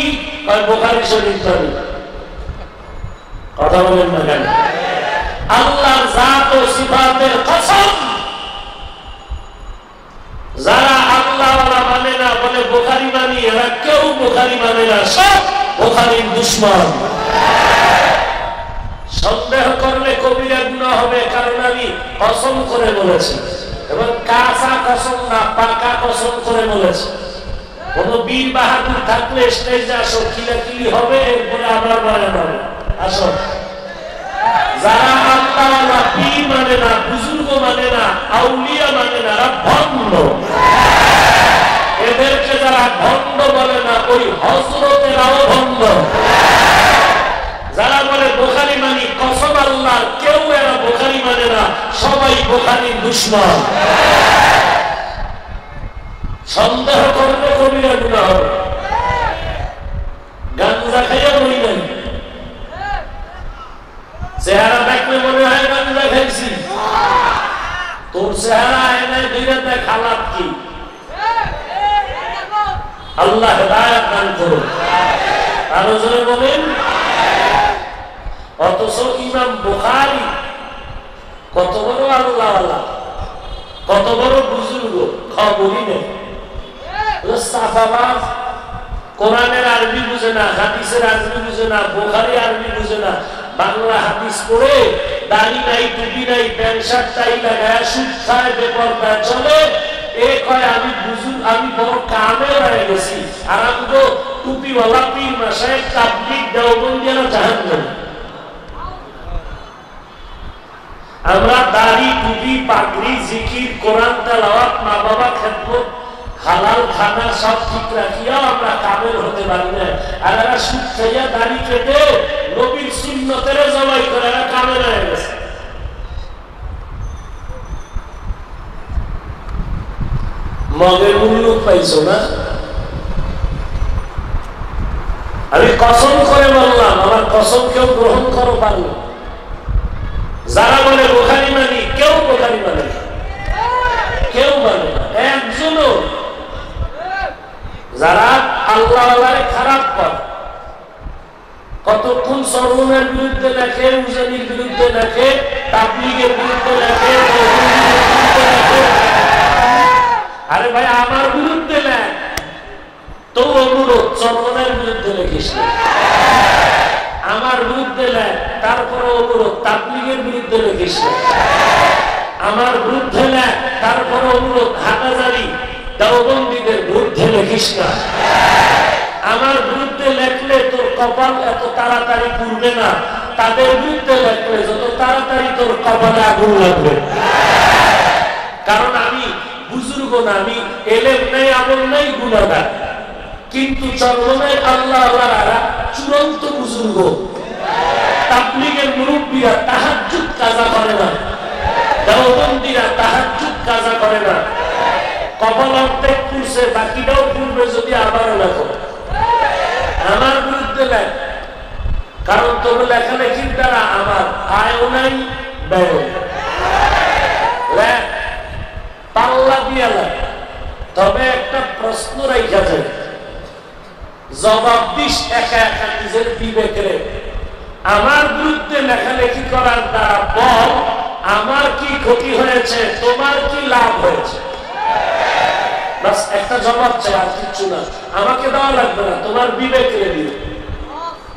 বুখারী শরীফ মানি। কথা বলেন না কেন? আল্লাহর জাত ও সিফাতের কসম, যারা আল্লাহওয়ালা মানে না, বলে বুখারী মানি, এরা কেউ বুখারী মানে না, সব বুখারীর দুশমন। সন্দেহ করলে কবিরা গুনাহ হবে, কারণ আমি কসম করে বলেছি, এবং কাঁচা কসম না, পাকা কসম করে বলেছি। কোন বীর বাহাদুর থাকলে স্টেজে আসো, কিলাকিলি হবে, এরপরে আবার বয়ান হবে। আসো, যারা আল্লাহওয়ালা, পীর মানে না, বুজুর্গ মানে না, আউলিয়া মানে না, এরা ভণ্ড। এদেরকে যারা ভণ্ড বলে না, ওই হযরত বুখারীর দুশমন। সন্দেহ করলে কবিরা গুনাহ হবে। গাঞ্জা খাইয়া বলি নাই, চেহারা দেখলে মনে হয় গাঞ্জা খাইছি, তোর চেহারা আয়নায় ধীরে দেখ হালাত কি। আল্লাহ হেদায়েত দান করুন। আরো জোরে বলেন। অথচ ইমাম বুখারী কত বড় আল্লাহওয়ালা, কত বড় বুজুর্গ, খবরই নেই। সাফাবাজ, কোরআনের আরবি বুঝে না, হাদিসের আরবি বুঝে না, বুখারী আরবি বুঝে না, বাংলা হাদিস পড়ে দাড়ি নাই, টুপি নাই, প্যান্ট শার্ট টাই লাগায় সুদ খায়, বেপরদা চলে। এ কয় আমি বুঝুন, আমি বড় কামে হয়ে গেছি। আর আমি তো টুপিওয়ালা পীর মাশায়েখ তাবলীগ দেওবন্দিয়ারা জাহান্নামী। আমরা দাড়ি, টুপি, পাগড়ি, জিকির, কোরআন তেলাওয়াত, মা বাবা খেদমত, হালাল খানা সব ঠিক রাখিয়া আমরা কামেল হতে পারি না। আর এরা সুদ খাইয়া দাড়ি কেটে নবীর সুন্নতের জবাই করে এরা কামেল হয়ে গেছে। মগের মূল্য পাইছো না? আমি কসম করে বললাম, আমার কসম কেউ গ্রহণ করো পারল। যারা বলে বুখারী মানি, কেউ বুখারী মানে না, কেউ মানে না, একজনও। যারা আল্লাহওয়ালারে খারাপ করে, কতক্ষণ সরমনের বিরুদ্ধে লেখে, উজানির বিরুদ্ধে লেখে, তাবলীগের বিরুদ্ধে লেখে, আরে ভাই আমার বিরুদ্ধে লেখ, তো অনুরোধ চরমনের বিরুদ্ধে লেখিস না। আমার বিরুদ্ধে লেখ, তারপরে অনুরোধ তাবলীগের বিরুদ্ধে লেখিস না। আমার বিরুদ্ধে লেখ, তারপরে অনুরোধ হাটাজারি দেওবন্দীদের বিরুদ্ধে লেখিস না। আমার বিরুদ্ধে লেখলে তোর কপাল এত তাড়াতাড়ি পুড়বে না, তাদের বিরুদ্ধে লেখলে যত তাড়াতাড়ি তোর কপালে আগুন লাগবে। কারণ আমি বুজুর্গ না, আমি এলেম নাই, আমল নাই, গুনাহগার। কিন্তু চরমনের আল্লাহওয়ালারা চূড়ান্ত বুজুর্গ। তাবলীগের মুরব্বীরা তাহাজ্জুদ কাজা করে না, দেওবন্দীরা তাহাজ্জুদ কাজা করে না। কপাল অর্ধেক পুড়ছে, বাকিটাও পুড়বে যদি আবারও লেখো। আমার বিরুদ্ধে লেখ, কারণ তোর লেখালেখির দ্বারা আমার আয়ও নাই, ব্যয় লেখ, পাল্লা দিয়া লেখ। তবে একটা প্রশ্ন রাখা যায়, জবাব দিস একা একা নিজের বিবেকে। আমার বিরুদ্ধে লেখালেখি করার দ্বারা বল আমার কি ক্ষতি হয়েছে, তোমার কি লাভ হয়েছে। বাস একটা জবাব চাই, আর কিচ্ছু না। আমাকে দেওয়া লাগবে না, তোমার বিবেকে দিবে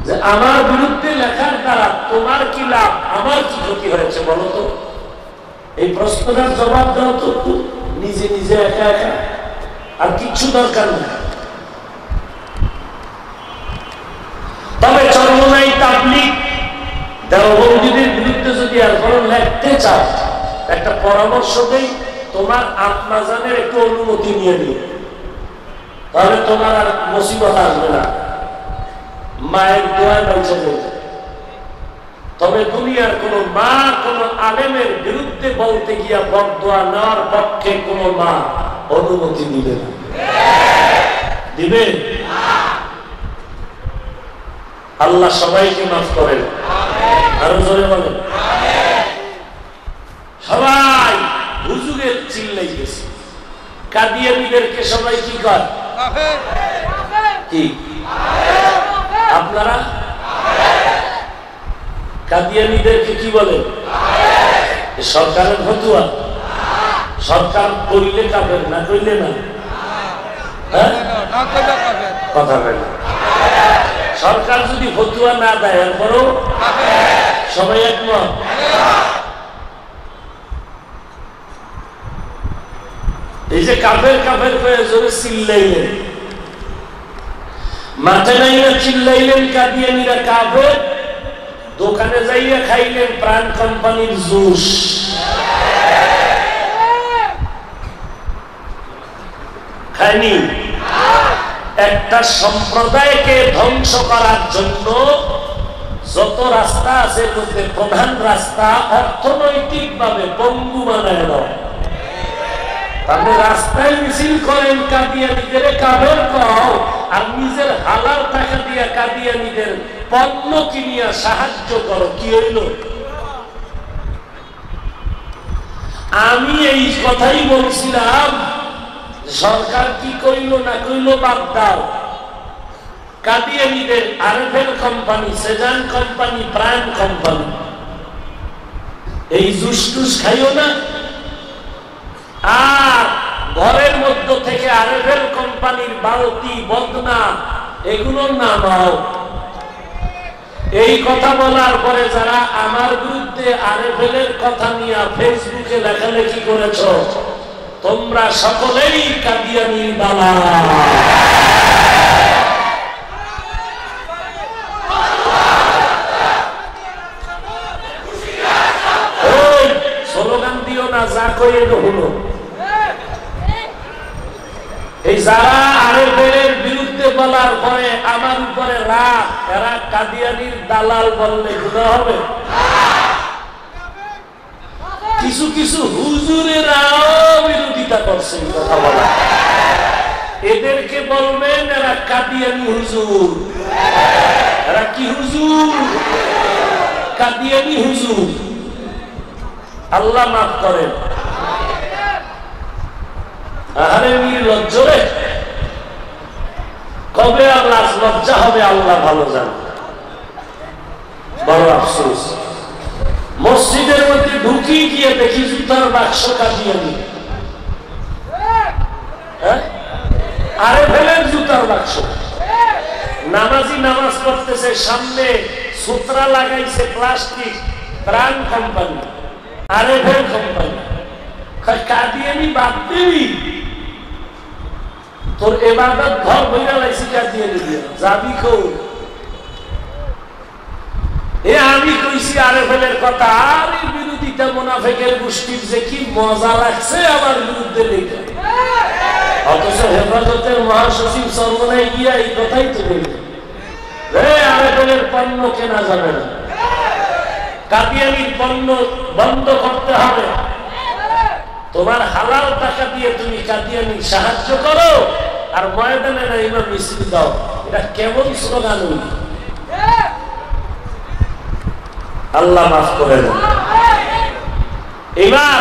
যে আমার বিরুদ্ধে লেখার দ্বারা তোমার কি লাভ, আমার কি ক্ষতি হয়েছে বলো তো। এই প্রশ্নটার জবাব দাও তো নিজে নিজে একা একা, আর কিচ্ছু দরকার নেই। তবে চরমনাই তাবলীগ দেওবন্দীদের বিরুদ্ধে যদি আর কোনো লিখতে চাও, একটা পরামর্শ দেই, তোমার আত্মাজানের একটু অনুমতি নিয়ে নিও, তাহলে তোমার আর মুসিবত আসবে না, মায়ের দোয়া পৌঁছে যাবে। তবে দুনিয়ার কোন মা কোন আলেমের বিরুদ্ধে বলতে গিয়া বদদোয়া নেওয়ার পক্ষে কোন মা অনুমতি দিবে না। দিবে? আল্লাহ সবাইকে মাফ করেন। আরো জোরে বলেন। সবাই হুজুরে চিল্লাই গেছে। কাদিয়ানীদেরকে সবাই কি কর? কি আপনারা কাদিয়ানীদেরকে কি বলেন? সরকারের ফতুয়া। সরকার করিলে কাফের, না করিলে না। হ্যাঁ, কথা বলে। সরকার যদি ফতুয়া না দেয় এরপরও সবাই একমত। এই যে কাফের কাফের করে জোরে চিল্লাইলেন, মাঠে নাইয়া চিল্লাইলেন কাদিয়ানীরা কাফের, দোকানে যাইয়া খাইলেন প্রাণ কোম্পানির জুস। খাইনি? একটা সম্প্রদায়কে ধ্বংস করার জন্য যত রাস্তা আছে মধ্যে প্রধান রাস্তা অর্থনৈতিকভাবে পঙ্গু বানায় দেওয়া। আপনি রাস্তায় মিছিল করেন কাদিয়ানীদের কাবের কও, আর নিজের হালাল টাকা দিয়ে কাদিয়ানীদের পণ্য কিনিয়া সাহায্য করো, কি হইল? আমি এই কথাই বলছিলাম, সরকার কি কইল না কইল বাদ দাও। কাদিয়ানীদের RFL company, Sezan company, Prime company, এই জুস টুস খাইও না। আর ঘরের মধ্য থেকে আরএফএল কোম্পানির বালতি বদনা এগুলোর নাম নাও। এই কথা বলার পরে যারা আমার বিরুদ্ধে আরএফএল এর কথা নিয়ে ফেসবুকে লেখালেখি করেছ, তোমরা সকলেই কাদিয়ানী দালাল। স্লোগান দিও না, যা কইয়ে হলো। এই যারা আরএফএল বিরুদ্ধে বলার পরে আমার উপরে রাগ, এরা কাদিয়ানীর দালাল বললে গুনাহ হবে? কিছু কিছু হুজুরেরাও বিরোধিতা করছে কথা বলা। এদেরকে বলবেন এরা কাদিয়ানী হুজুর। এরা কি হুজুর? কাদিয়ানী হুজুর। আল্লাহ মাফ করেন। আহারে নির্লজ্জরে, কবে আর লাজ লজ্জা হবে আল্লাহ ভালো জানে। বড় আফসোস, মসজিদের মধ্যে ঢুকি গিয়ে দেখি জুতার বাক্স কাদিয়ানী। আরএফএল জুতার বাক্স। নামাজি নামাজ পড়তেছে, সামনে সুতরা লাগাইছে প্লাস্টিক, প্রাণ কোম্পানি, আরএফএল কোম্পানি। কাদিয়ানী বাদ দিবি, তোর ইবাদত ঘর বইরা লাইছি কাদিয়ানী দিয়া, যাবি কই? এ আমি কইছি আরএফএল এর কথা, আর এই বিরোধিতা মুনাফিকের গোষ্ঠীর যে কি মজা লাগছে আমার বিরুদ্ধে লেখা। অথচ হেফাজতের মহাসচিব সর্বনায় গিয়া এই কথাই তো বলবে, আরএফএল এর পণ্য কেনা যাবে না, কাদিয়ানীর পণ্য বন্ধ করতে হবে। তোমার হালাল টাকা দিয়ে তুমি কাদিয়ানী সাহায্য করো, আর ময়দানে না ইমাম মিছিল দাও। এটা কেমন স্লোগান? আল্লাহ মাফ করে দেন। এবার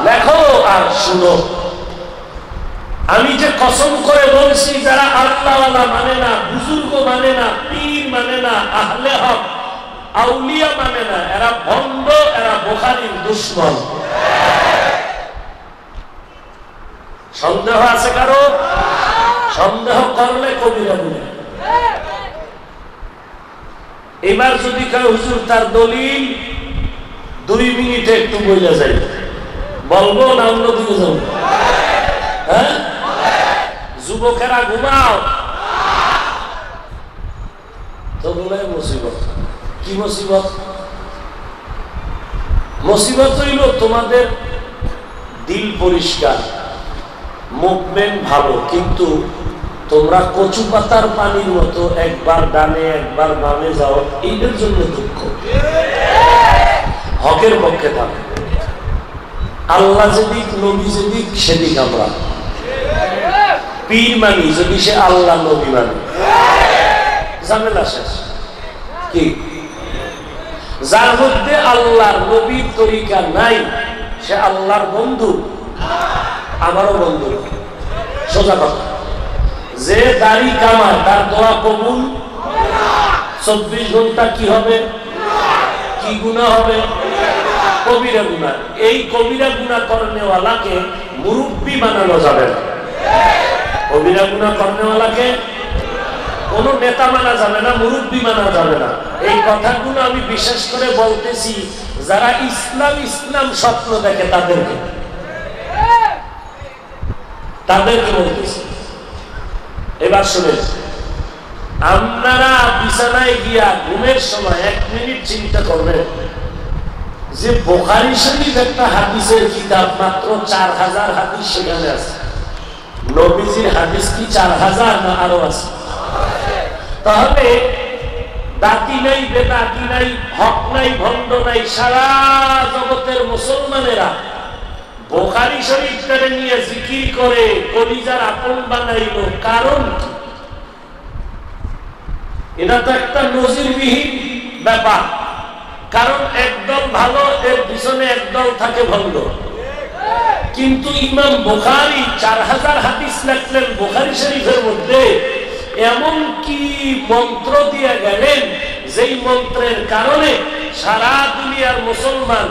লেখো আর শুনো। আমি যে কসম করে বলছি, যারা আল্লাহওয়ালা মানে না, বুজুর্গ মানে না, পীর মানে না, আহলে হক আউলিয়া মানে না, এরা ভণ্ড, এরা বুখারীর দুশমন। সন্দেহ আছে কারো? সন্দেহ করলে কবিরা গুনাহ। এবার যদি কেউ হুজুর তার দলিল 2 মিনিটে একটু বইলা যায়, বলবো না অন্যদিকে যাবো? হ্যাঁ, যুবকেরা ঘুমাও তো বলে মুসিবত। কি মুসিবত? মুসিবত হইল তোমাদের দিল পরিষ্কার, মুভমেন্ট ভালো, কিন্তু তোমরা কচু পাতার পানির মতো একবার ডানে একবার বামে যাও, এইটার জন্য দুঃখ। হকের পক্ষে থাকে, আল্লাহ যেদিক নবী যেদিক সেদিক আমরা। পীর মানি যদি সে আল্লাহ নবী মানে, ঝামেলা শেষ। কি? যার মধ্যে আল্লাহর নবীর তরিকা নাই, সে আল্লাহর বন্ধু, আমারও বন্ধু। সোজা কথা। যে দাড়ি কামায় তার দোয়া কবুল। 24 ঘন্টা কি হবে? কি গুনাহ হবে? কবিরা গুনাহ। এই কবিরা গুনাহ করনেওয়ালাকে মুরব্বি বানানো যাবে না। কবিরা গুনাহ করনেওয়ালাকে কোন নেতা মানা যাবে না, মুরব্বি মানা যাবে না। এই কথাগুলো আমি বিশেষ করে বলতেছি যারা ইসলাম ইসলাম স্বপ্ন দেখে তাদেরকে বলতেছি। এবার শুনেন, আপনারা বিছানায় গিয়া ঘুমের সময় 1 মিনিট চিন্তা করবেন যে বুখারী শরীফ একটা হাদিসের কিতাব, মাত্র 4000 হাদিস সেখানে আছে। নবীজির হাদিস কি 4000 না আরো আছে? তাহলে দাতি নাই, বেদাতি নাই, হক নাই, ভণ্ড নাই, সারা জগতের মুসলমানেরা বুখারী শরীফটারে নিয়ে জিকির করে কলিজার আপন বানাইল। কারণ এটা তো একটা নজিরবিহীন ব্যাপার। কারণ একদল ভালো, এর পিছনে একদল থাকে ভণ্ড। কিন্তু ইমাম বুখারী 4000 হাদিস লিখলেন বুখারী শরীফের মধ্যে, এমন কি মন্ত্র দিয়ে গেলেন যেই মন্ত্রের কারণে সারা দুনিয়ার মুসলমান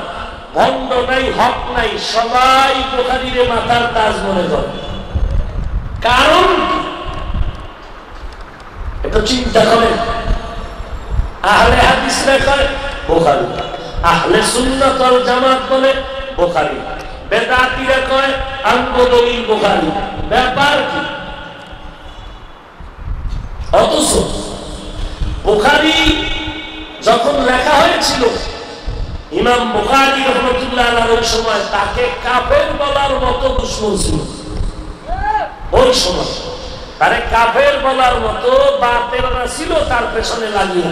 ভণ্ড নাই, হক নাই, সবাই বুখারীরে মাথার তাজ মনে করে। কারণ এটা চিন্তা করেন। আহলে হাদিসরা কয় বুখারী, আহলে সুন্নাত ওয়াল জামাত বলে বুখারী, বেদাতীরা কয় আনবদলিল বুখারী। ব্যাপার কি? অথচ বুখারী যখন লেখা হয়েছিল, ইমাম বুখারী রাহমাতুল্লাহ আলাইহি ওই সময় তাকে কাফের বলার মতো দুশমন ছিল। ওই সময় তারে কাফের বলার মতো বাতেলরা ছিল তার পেছনে লাগিয়ে।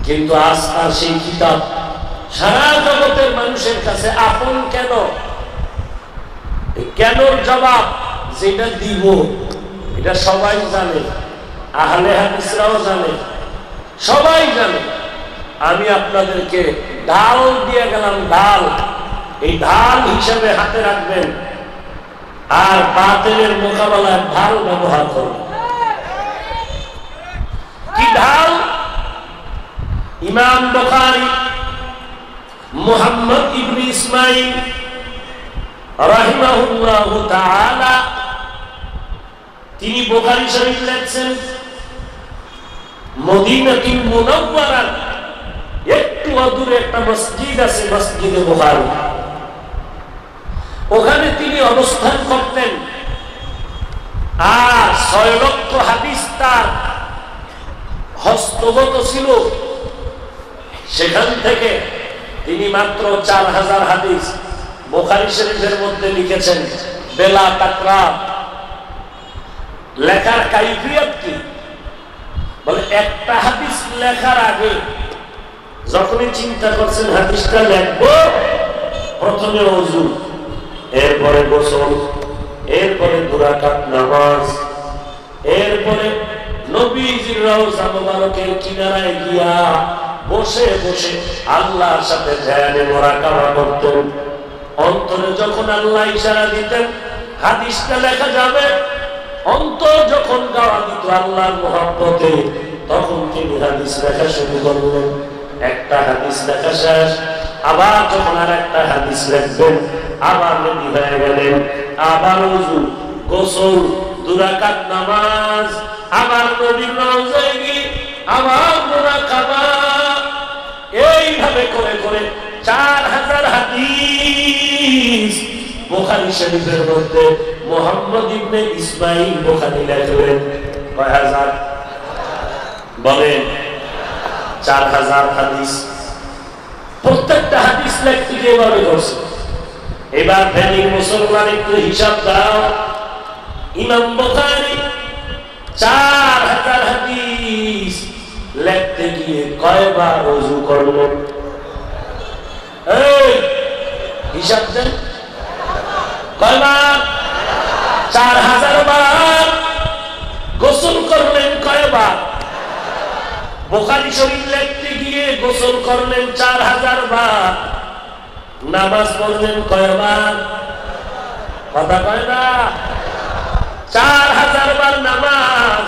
কিন্তু আজ তার সেই কিতাব সারা জগতের মানুষের কাছে আপন কেন? কেনর জবাব যেটা দিব এটা সবাই জানে, আহলে হাদিসরাও জানে, সবাই জানে। আমি আপনাদেরকে ঢাল দিয়ে গেলাম, ঢাল। এই ঢাল হিসেবে হাতে রাখবেন আর বাতিলের মোকাবেলায় ঢাল ব্যবহার করবেন। কি ঢাল? ইমাম বুখারী মুহাম্মদ ইবনে ইসমাঈল রাহিমাহুল্লাহু তাআলা তিনি বুখারী শরীফ লিখছেন মদিনাতুল মুনাওয়ারার একটু দূরে একটা মসজিদ আছে, মসজিদে বুখারী। ওখানে তিনি অবস্থান করতেন আর 6 লক্ষ হাদিস তার হস্তগত ছিল। সেখান থেকে তিনি মাত্র 4000 হাদিস বুখারী শরীফের মধ্যে লিখেছেন বেলা তাকরার। লেখার কাইফিয়ত কি? বলে একটা হাদিস লেখার আগে যখনই চিন্তা করছেন হাদিসটা লিখবো, প্রথমে ওযু, এরপরে গোসল, এরপরে 2 রাকাত নামাজ, এরপরে নবীজির রওজা মোবারকের কিনারায় গিয়া বসে বসে আল্লাহর সাথে ধ্যানে মুরাকাবা করতেন। অন্তরে যখন আল্লাহ ইশারা দিতেন হাদিসটা লেখা যাবে, অন্তর যখন গাওয়া দিত আল্লাহর মহব্বতে, তখন তিনি হাদিস লেখা শুরু করলেন। একটা হাদিস লেখা শেষ, আবার যখন আর একটা হাদিস লিখবেন আবার নবী হয়ে গেলেন, আবার ওযু, গোসল, 2 রাকাত নামাজ, আবার নবীর রওজায় গিয়ে আবার মুরাকাবা। এইভাবে করে করে 4000 হাদিস বুখারী শরীফের মধ্যে মুহাম্মদ ইবনে ইসমাঈল বুখারী লিখলেন। কয় হাজার? বলেন 4000 হাদিস। প্রত্যেকটা হাদিস লিখতে কিভাবে করছে? এবার ফেনী মুসলমান একটু হিসাব দাও। ইমাম বুখারী 4000 হাদিস লিখতে গিয়ে কয়বার ওযু করলেন? এই হিসাব দেন, কয়বার? 4000 বার। গোসল করলেন কয়বার? বুখারী শরীফ লিখতে গিয়ে গোসল করলেন 4000 বার। নামাজ পড়লেন কয়বার? কথা কয় না? 4000 বার নামাজ।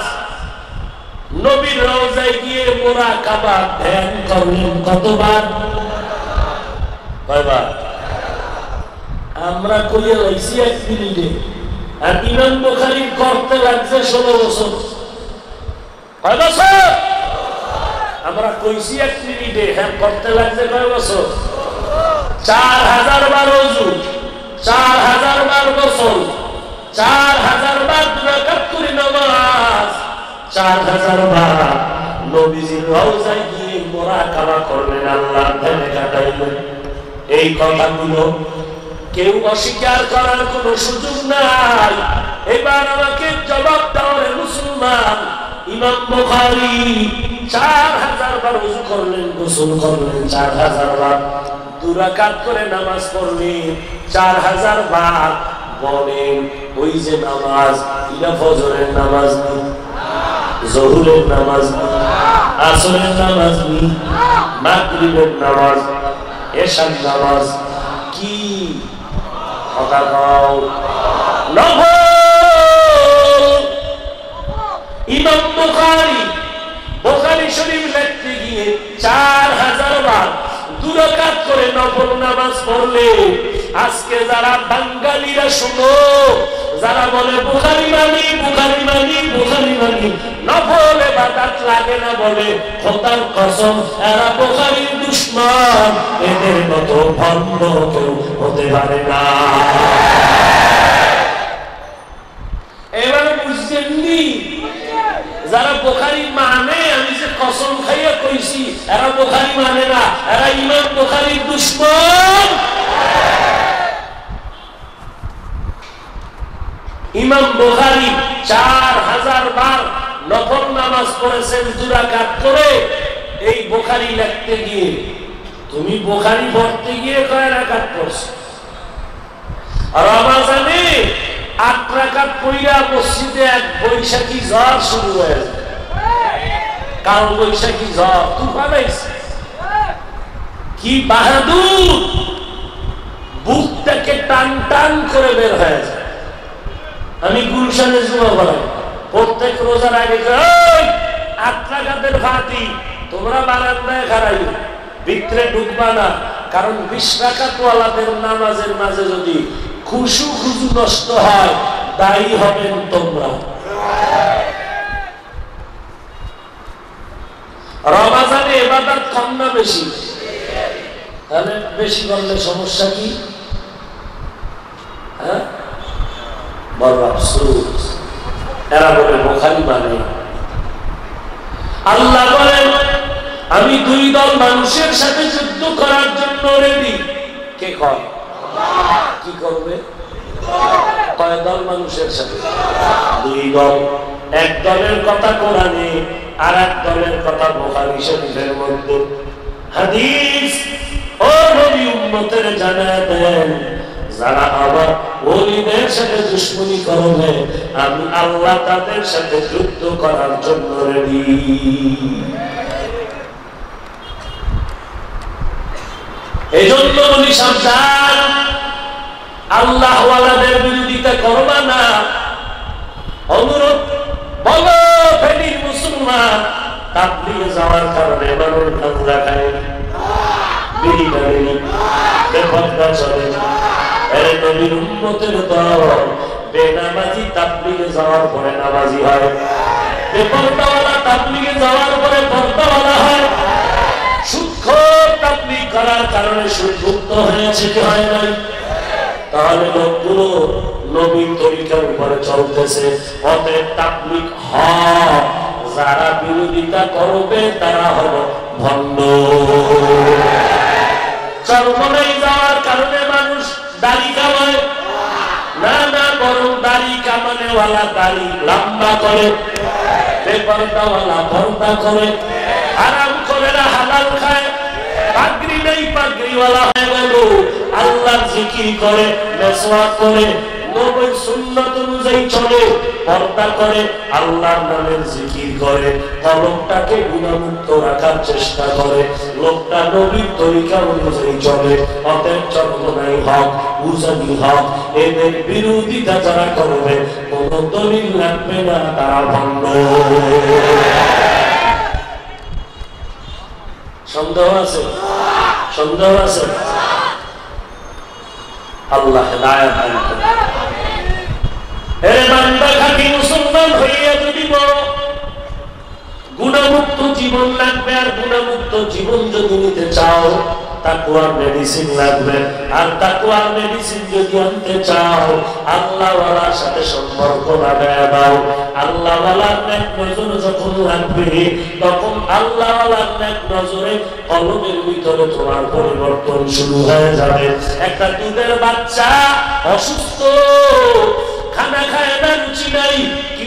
নবীর রওজায় গিয়ে মুরাকাবা ধ্যান করলেন কতবার? কয়বার? আমরা কইয়া লইছি 1 মিনিটে, আর ইমাম বুখারী করতে লাগছে 16 বছর। কয় বছর? আমরা কইছি 1 মিনিটে, হ্যাঁ করতে লাগছে কয় বছর? 4000 বার ওযু, 4000 বার গোসল, 4000 বার 2 রাকাত করে নামাজ, 4000 বার নবীজির রওজায় গিয়ে মুরাকাবা করলেন, আল্লাহর ধ্যানে কাটাইলেন। এই কথাগুলো কেউ অস্বীকার করার কোনো সুযোগ নাই। এবার আমাকে জবাব দাও রে মুসলমান, ইমাম বুখারী 4000 বার ওযু করলেন, গোসল করলেন 4000 বার, 2 রাকাত করে নামাজ পড়লেন 4000 বার। বলেন ওই যে নামাজ, এটা ফজরের নামাজ না, জোহরের নামাজ না, আসরের নামাজ না, মাগরিবের নামাজ, এশার নামাজ কি? কথা কও নফল। ইমাম বুখারী শরীফ লিখতে গিয়ে 4000 বার 2 রাকাত করে নফল নামাজ পড়লে। আজকে যারা বাঙালিরা শুনো, যারা বলে বুখারী মানি বুখারী মানি বুখারী মানি, নফল ইবাদত লাগে না বলে, খোদার কসম এরা বুখারীর দুশমন। এদের মতো ভণ্ড কেউ হতে পারে না। এবার বুঝছেন নি? যারা বুখারী মানে, আমি যে কসম খাইয়া কইছি এরা বুখারী মানে না, এরা ইমাম বুখারীর দুশমন। ইমাম বুখারী 4000 বার নফল নামাজ পড়েছেন 2 রাকাত করে। এই বুখারী লিখতে গিয়ে, তুমি বুখারী পড়তে গিয়ে কয় রাকাত পড়ছো? রমজানে 8 রাকাত পড়িয়া মসজিদে এক বৈশাখী ঝড় শুরু হয়েছে। কাল বৈশাখী ঝড় তুফান আইছে, কি বাহাদুর, বুক থেকে টান টান করে বের হয়েছে। আমি গুলশানে জুমা পড়াই, প্রত্যেক রোজার আগে 8 রাকাতের ফাতি তোমরা বারান্দায় খাড়াইও, ভিতরে ঢুকবা না। কারণ 20 রাকাত ওয়ালাদের নামাজের মাঝে যদি খুশু খুশু নষ্ট হয়, দায়ী হবেন তোমরা। রমজানে ইবাদত কম না বেশি? তাহলে বেশি করলে সমস্যা কি? হ্যাঁ, বড় আফসোস। এরা বলে বুখারী মানে। আল্লাহ বলেন আমি 2 দল মানুষের সাথে যুদ্ধ করার জন্য রেডি। কে কয়? কি করবে? কয় দল মানুষের সাথে? 2 দল। এক দলের কথা কোরআনে, আর এক দলের কথা বুখারী শরীফের মধ্যে। হাদিস ও নবী উম্মতের জানায় দেন, যারা আমার ওলিদের সাথে দুশমনি করবে, আমি আল্লাহ তাদের সাথে যুদ্ধ করার জন্য রেডি। এই জন্য বলি সাবধান, আল্লাহ ওয়ালাদের বিরোধিতা করবা না। অনুরোধ বলো ফেনীর মুসলমান তাবলীগে যাওয়ার কারণে মানুষ গাঁজা খায়, বিড়ি খায়, বেপরদা চলে। এর নবীর উম্মতের দল বেনামাজি তাবলীগে যাওয়ার পরে নামাজি হয়, বেপরদাওয়ালা তাবলীগে যাওয়ার পরে পর্দাওয়ালা হয়। সুদখোর তাবলীগ করার কারণে সুদমুক্ত হয়েছে কি হয় নাই? তাহলে লোকগুলো নবীর তরিকার উপরে চলতেছে। অতএব তাবলীগ হক, যারা বিরোধিতা করবে তারা হলো ভণ্ড। চরমনাই যাওয়ার কারণে মানুষ দাড়ি কামায় না, না, বরং দাড়ি কামানেওয়ালা দাড়ি লম্বা করে, বেপরদাওয়ালা পর্দা করে, হারাম করে না হালাল খায়, পাগড়ি নেই পাগড়িওয়ালা হয়ে গেল, আল্লাহর জিকির করে, মেসওয়াক করে, নবীর সুন্নাত অনুযায়ী চলে, পর্দা করে, আল্লাহর নামের জিকির করে, কলমটাকে গুনাহমুক্ত রাখার চেষ্টা করে, লোকটা নবীর তরিকা অনুযায়ী চলে। অতএব চরমনাই হক, উজানি হক, এদের বিরোধিতা যারা করবে কোনো দলিল লাগবে না, তারা ভণ্ড। সন্দেহ আছে? সন্দেহ আছে? আল্লাহ হেদায়েত দান করুন। হে বান্দা, খাঁটি মুসলমান হইয়া যদি বড় গুণামুক্ত জীবন লাগবে, আর গুণামুক্ত জীবন যদি নিতে চাও, তাকওয়ার মেডিসিন লাগবে। আর তাকওয়ার মেডিসিন যদি আনতে চাও, আল্লাহওয়ালার সাথে সম্পর্ক লাগায় দাও। আল্লাহওয়ালার নেক নজর যখন লাগবে, তখন আল্লাহওয়ালার নেক নজরে কলবের ভিতরে তোমার পরিবর্তন শুরু হয়ে যাবে। একটা দুধের বাচ্চা অসুস্থ, খানা খায় না, রুচি নাই,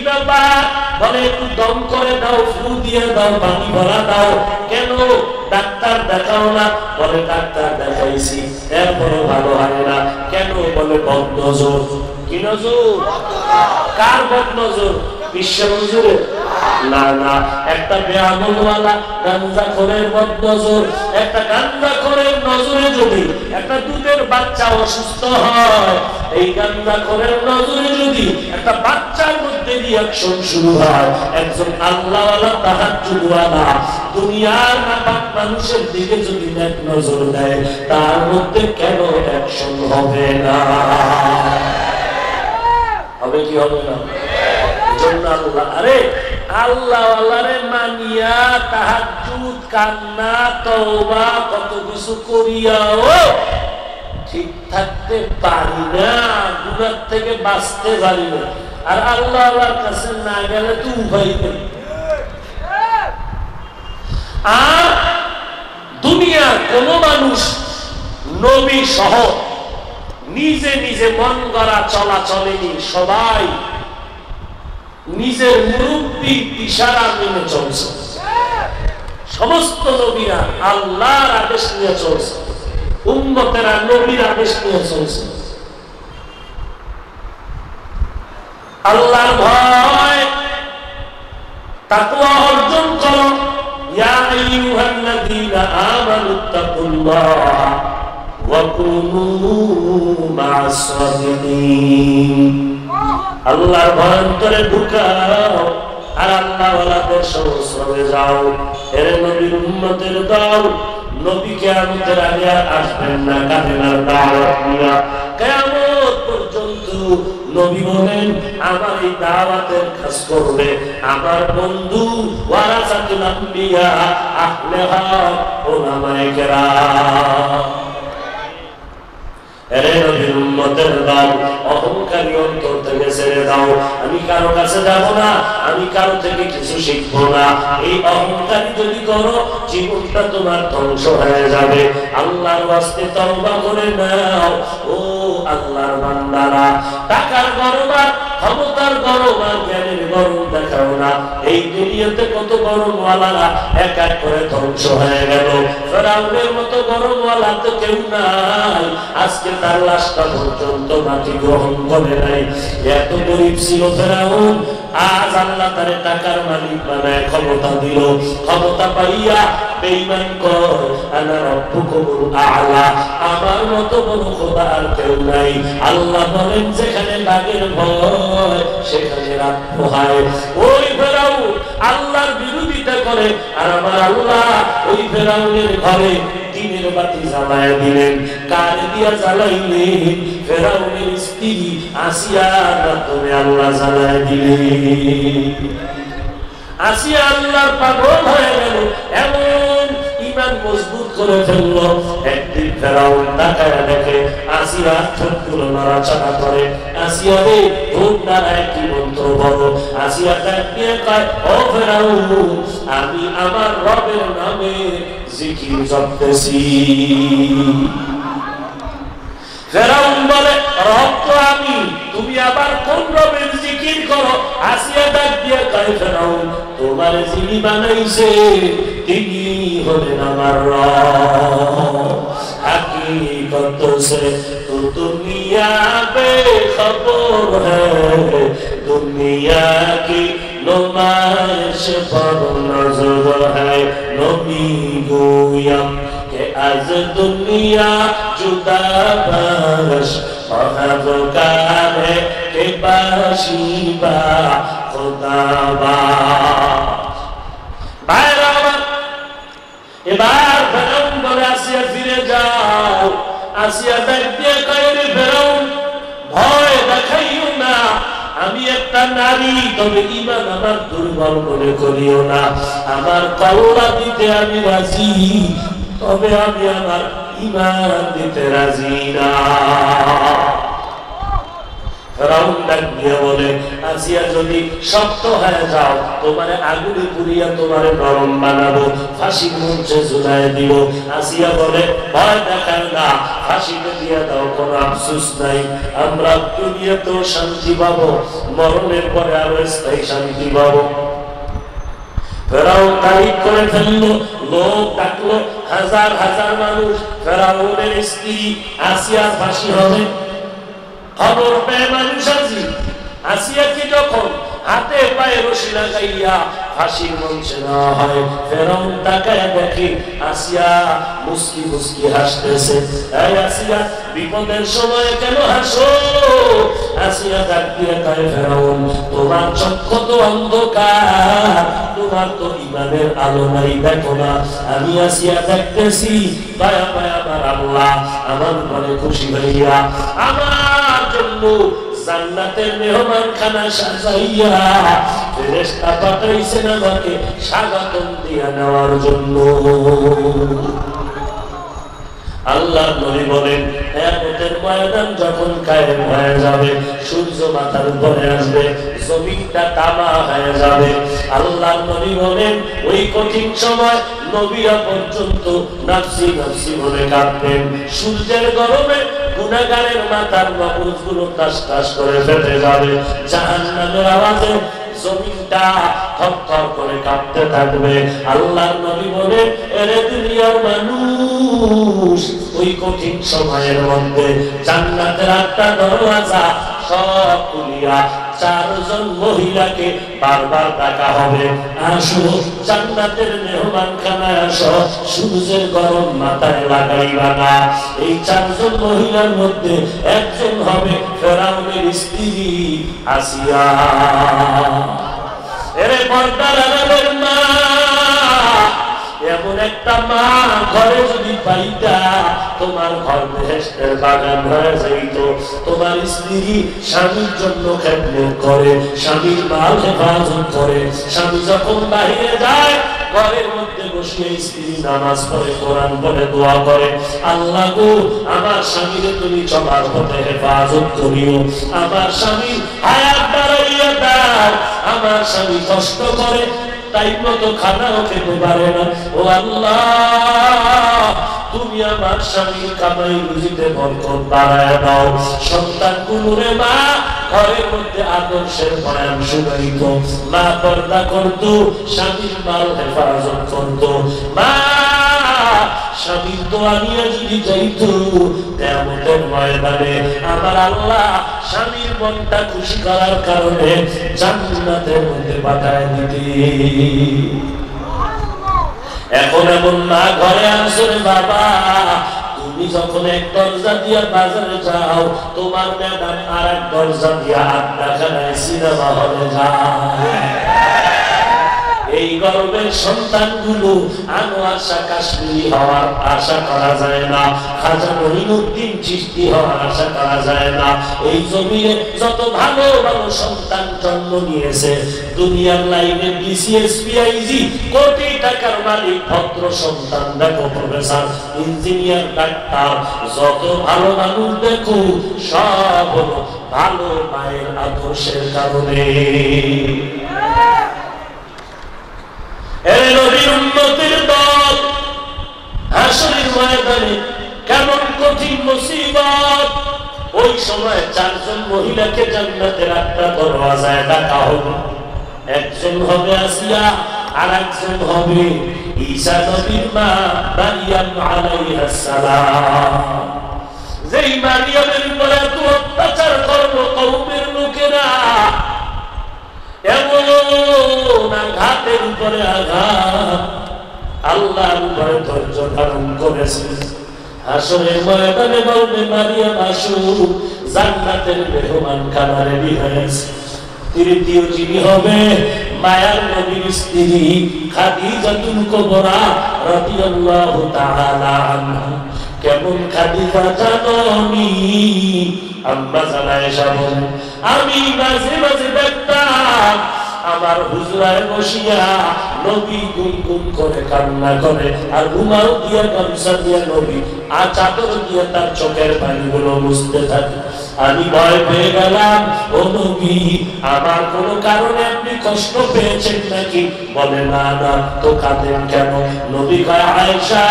ব্যাপার? বলে একটু দম করে দাও, ফু দিয়ে দাও, পানি ভরা দাও। কেন? ডাক্তার দেখাও না? বলে ডাক্তার দেখাইছি, এরপরও ভালো হয় না। কেন? বলে বদনজর। কি নজর? কার বদনজর? বিশ্ব নজরে? না না, একটা বেআমলওয়ালা গাঞ্জাখোরের বদনজর। একটা গাঞ্জাখোরের নজরে যদি একটা দুধের বাচ্চা অসুস্থ হয়, এই গাঞ্জাখোরের নজরে যদি একটা বাচ্চার মধ্যে রিঅ্যাকশন শুরু হয়, একজন আল্লাহওয়ালা তাহাজ্জুদওয়ালা দুনিয়ার নাপাক মানুষের দিকে যদি এক নজর দেয়, তার মধ্যে কেন অ্যাকশন হবে না? হবে কি হবে না? জন্য আল্লাহ, আরে আল্লাহওয়ালারে মানিয়া তাহাজ্জুদ, কান্না, তওবা কত কিছু করিয়াও ঠিক থাকতে পারি না, গুনাহ থেকে বাঁচতে পারি না। আর আল্লাহওয়ালার কাছে না গেলে তো উপায় নেই। আর দুনিয়ার কোন মানুষ নবী সহ নিজে নিজে মন গড়া চলা চলেনি। সবাই নিজের মুরব্বী ইশারা মেনে চলছে। সমস্ত নবীরা আল্লাহর আদেশ নিয়ে চলছে, উম্মতেরা নবীর আদেশ নিয়ে চলছে। আল্লাহর ভয়, তাকওয়া অর্জন করো। ইয়া আইয়ুহাল্লাযীনা আমানুত্তাকুল্লাহ ওয়া কুনু মা'আস সাদিকিন। আল্লাহর ভয় অন্তরে ঢুকাও আর আল্লাহওয়ালাদের সংস্রবে যাও। এর নবীর উম্মতের দল, নবী কিয়ামতের আগে আর আসবেন না কালেমার দাওয়াত নিয়ে। কিয়ামত পর্যন্ত নবী বলেন, আমার এই দাওয়াতের কাজ করবে আমার বন্ধু ওয়ারাসাতুল আম্বিয়া, আহলে হক, উলামায়ে কেরাম। এরে নবীর উম্মতের দল, অহংকারী অন্তর থেকে ছেড়ে দাও। আমি কারো কাছে যাব না, আমি কারো থেকে কিছু শিখবো না। এই অহংকারী যদি করো, জীবনটা তোমার ধ্বংস হয়ে যাবে। আল্লাহর ওয়াস্তে তওবা করে নাও। ও আল্লাহর বান্দারা, টাকার গরম আর ক্ষমতার গরম আর জ্ঞানের গরম দেখাও না। এই দুনিয়াতে কত গরমওয়ালারা এক এক করে ধ্বংস হয়ে গেল। ফেরাউনের মতো গরমওয়ালা তো কেউ নাই, আজকে তার লাশটা পর্যন্ত মাটি গ্রহণ করে নাই। এত গরিব ছিল ফেরাউন, আজ আল্লাহ তারে টাকার মালিক বানায় ক্ষমতা দিল। ক্ষমতা পাইয়া বেঈমান কর, আনা রাব্বুকুমুল আ'লা, আমার মতো বড় খোদা আর কেউ নাই। আল্লাহ বলেন, যেখানে বাঘের ভয় সেখানে রাত পোহায়। ওই ফেরাউন আল্লাহর বিরোধিতা করে, আর আমার আল্লাহ ওই ফেরাউনের ঘরে দিনের বাতি জ্বালায় দিলেন। কার দিয়া জ্বালাইলেন? ফেরাউনের স্ত্রী আসিয়ার মাধ্যমে আল্লাহ জ্বালায় দিলেন। আসিয়া আল্লাহর পাগল হয়ে গেল, এমন ঈমান মজবুত করে ফেলল। একদিন ফেরাউন তাকায় দেখে আসিয়া চোখগুলো নড়াচড়া করে। আসিয়া রে, তোর দ্বারা কি মন্ত্র বলো? আসিয়া ডাক দিয়ে কয়, ও ফেরাউন, আমি আমার রবের নামে জিকির জপতেছি। ফেরাউন বলে, রব তো আমি, তুমি আবার কোন রবের জিকির করো? আসিয়া ডাক দিয়ে কয়, ফেরাউন, তোমার যিনি বানাইছে তিনি হলেন আমার রব। हकीकत से तो दुनिया बेखबर है, दुनिया की नुमाइश पर नजर है। नबी गोयम के आज दुनिया जुदा बरश महबूकार के बाशिबा खुदाबा। এবার ফেরাউন বলে, আসিয়া ফিরে যাও। আসিয়া ডাক দিয়ে কয়, রে ফেরাউন, ভয় দেখাইও না, আমি একটা নারী, তবে ঈমান আমার দুর্বল মনে করিও না। আমার কল্লা দিতে আমি রাজি, তবে আমি আমার ঈমান দিতে রাজি না। ফেরাউন ডাক দিয়ে বলে, আসিয়া যদি শক্ত হয়ে যাও, তোমারে আগুনে পুড়িয়া তোমারে নরম বানাবো, ফাঁসির মঞ্চে ঝুলায় দিব। আসিয়া বলে, ভয় দেখায় না, ফাঁসিতে দিয়ে দাও, কোনো আফসোস নাই। আমরা দুনিয়াতেও শান্তি পাবো, মরণের পরে আরো স্থায়ী শান্তি পাবো। ফেরাউন তারিখ করে ফেললো, লোক ডাকলো, হাজার হাজার মানুষ। ফেরাউনের স্ত্রী আসিয়া ফাঁসি হবে, খবর পেয়ে মানুষ আসিয়াকে যখন হাতে পায়ে রশি লাগাইয়া ফাঁসির মঞ্চে নেওয়া হয়, ফেরাউন তাকায় দেখে আসিয়া মুস্কি মুস্কি হাসতেছে। এই আসিয়া, বিপদের সময় কেন হাসো? আসিয়া ডাক দিয়ে কয়, ফেরাউন তোমার চক্ষু তো অন্ধকার, তোমার তো ইমানের আলো নাই, দেখো না আমি আসিয়া দেখতেছি। দয়া পায় আমার আল্লাহ আমার মনে খুশি হইয়া আমার জন্য জান্নাতের মেহমান খানা সাজাইয়া ফেরেশতা পাঠাইছেন আমাকে স্বাগতম দিয়া নেওয়ার জন্য। আল্লাহ নবী বলেন, কিয়ামতের ময়দান যখন কায়েম হয়ে যাবে, সূর্য মাথার উপরে আসবে, জমিনটা তামা হয়ে যাবে। আল্লাহ নবী বলেন, ওই কঠিন সময় নবীরা পর্যন্ত নাফসি নাফসি বলে কাঁদবেন। সূর্যের গরমে গুনাহগারের মাথার মগজগুলো টাস টাস করে ফেটে যাবে। জাহান্নামের আওয়াজে জমিনটা থরথর করে কাঁপতে থাকবে। আল্লাহর নবী বলে, এরে দুনিয়ার মানুষ, ওই কঠিন সময়ের মধ্যে জান্নাতের একটা দরওয়াজা সব খুলিয়া চারজন মহিলাকে বারবার ডাকা হবে, আসো জান্নাতের মেহমান খানায় আসো, সূর্যের গরম মাথায় লাগাইবা না। এই চারজন মহিলার মধ্যে একজন হবে ফেরাউনের স্ত্রী আসিয়া। এরে পর্দার আড়ালের মা, এমন একটা মা ঘরে যদি পাইতা, তোমার ঘর বেহেশতের বাগান হয়ে যাইত। তোমার স্ত্রী স্বামীর জন্য খেদমত করে, স্বামীর মাল হেফাজত করে, স্বামী যখন বাইরে যায় ঘরের মধ্যে বসিয়ে স্ত্রী নামাজ পড়ে, কোরআন পড়ে, দোয়া করে, আল্লাহ গো আমার স্বামীরে তুমি চলার পথে হেফাজত করিও, আমার স্বামীর হায়াত বাড়াইয়া দাও, আমার স্বামী কষ্ট করে টাইম মতো খানাও খেতে পারে না, ও আল্লাহ তুমি আমার স্বামীর কামাই রুজিতে বরকত বাড়ায় দাও। সন্তানগুলোরে মা ঘরের মধ্যে আদর্শের বয়ান শুনাইত, মা পর্দা করত, স্বামীর মাল হেফাজত করত, মা স্বামীর দোয়া নিয়ে যদি যাইত, কিয়ামতের ময়দানে আমার আল্লাহ স্বামীর মনটা খুশি করার কারণে জান্নাতের মধ্যে পাঠায় দিতে। এখন এমন মা ঘরে আসলে বাবা, তুমি যখন এক দরজা দিয়া বাজারে যাও, তোমার ম্যাডাম আর এক দরজা দিয়া আড্ডাখানায় সিনেমা হলে যায়। এই গর্বের সন্তানগুলো আনোয়ার শাহ কাশ্মীরি হওয়ার আশা করা যায় না, খাজা মঈনুদ্দিন চিশতি হওয়ার আশা করা যায় না। এই জমিনে যত ভালো ভালো সন্তান জন্ম নিয়েছে, দুনিয়ার লাইনে বিসিএস পিআইজি কোটি টাকার মালিক ভদ্র সন্তান দেখো, প্রফেসর, ইঞ্জিনিয়ার, ডাক্তার, যত ভালো মানুষ দেখো, সব হলো ভালো মায়ের আদর্শের কারণে। নবীর উম্মতের দল হাসরের ময়দানে কেমন কঠিন মুসিবত। ওই সময় চারজন মহিলাকে জান্নাতের একটা দরওয়াজায় ডাকা হবে। একজন হবে আসিয়া, আর একজন হবে ঈসা নবীর মা মারিয়াম আলাইহিস সালাম। যেই মারিয়ামের উপর এত অত্যাচার করলো কওমের লোকেরা, এমন আঘাতের উপরে আঘাত, আল্লাহর উপরে ধৈর্য ধারণ করেছে। হাসরের ময়দানে বলবে, মারিয়াম আসো, জান্নাতের মেহমান খানা রেডি হয়েছে। তৃতীয় যিনি হবে মায়ার নবীর স্ত্রী খাদিজাতুল কুবরা রাদিয়াল্লাহু তাআলা আনহা। কেমন খাদিজা জানি, আম্মা জানা এসা বলেন, আমি মাঝে মাঝে দেখতাম আমার হুজরায় বসিয়া নবী গুনগুন করে কান্না করে, আর রুমাল দিয়ে গামছা দিয়ে নবী আর চাদর দিয়ে তার চোখের পানিগুলো মুছতে থাকে। আমি ভয় পেয়ে গেলাম, ও নবী আমার কোনো কারণে আপনি কষ্ট পেয়েছেন নাকি? বলে না না, তো কাঁদেন কেন? নবী কয়, আয়েশা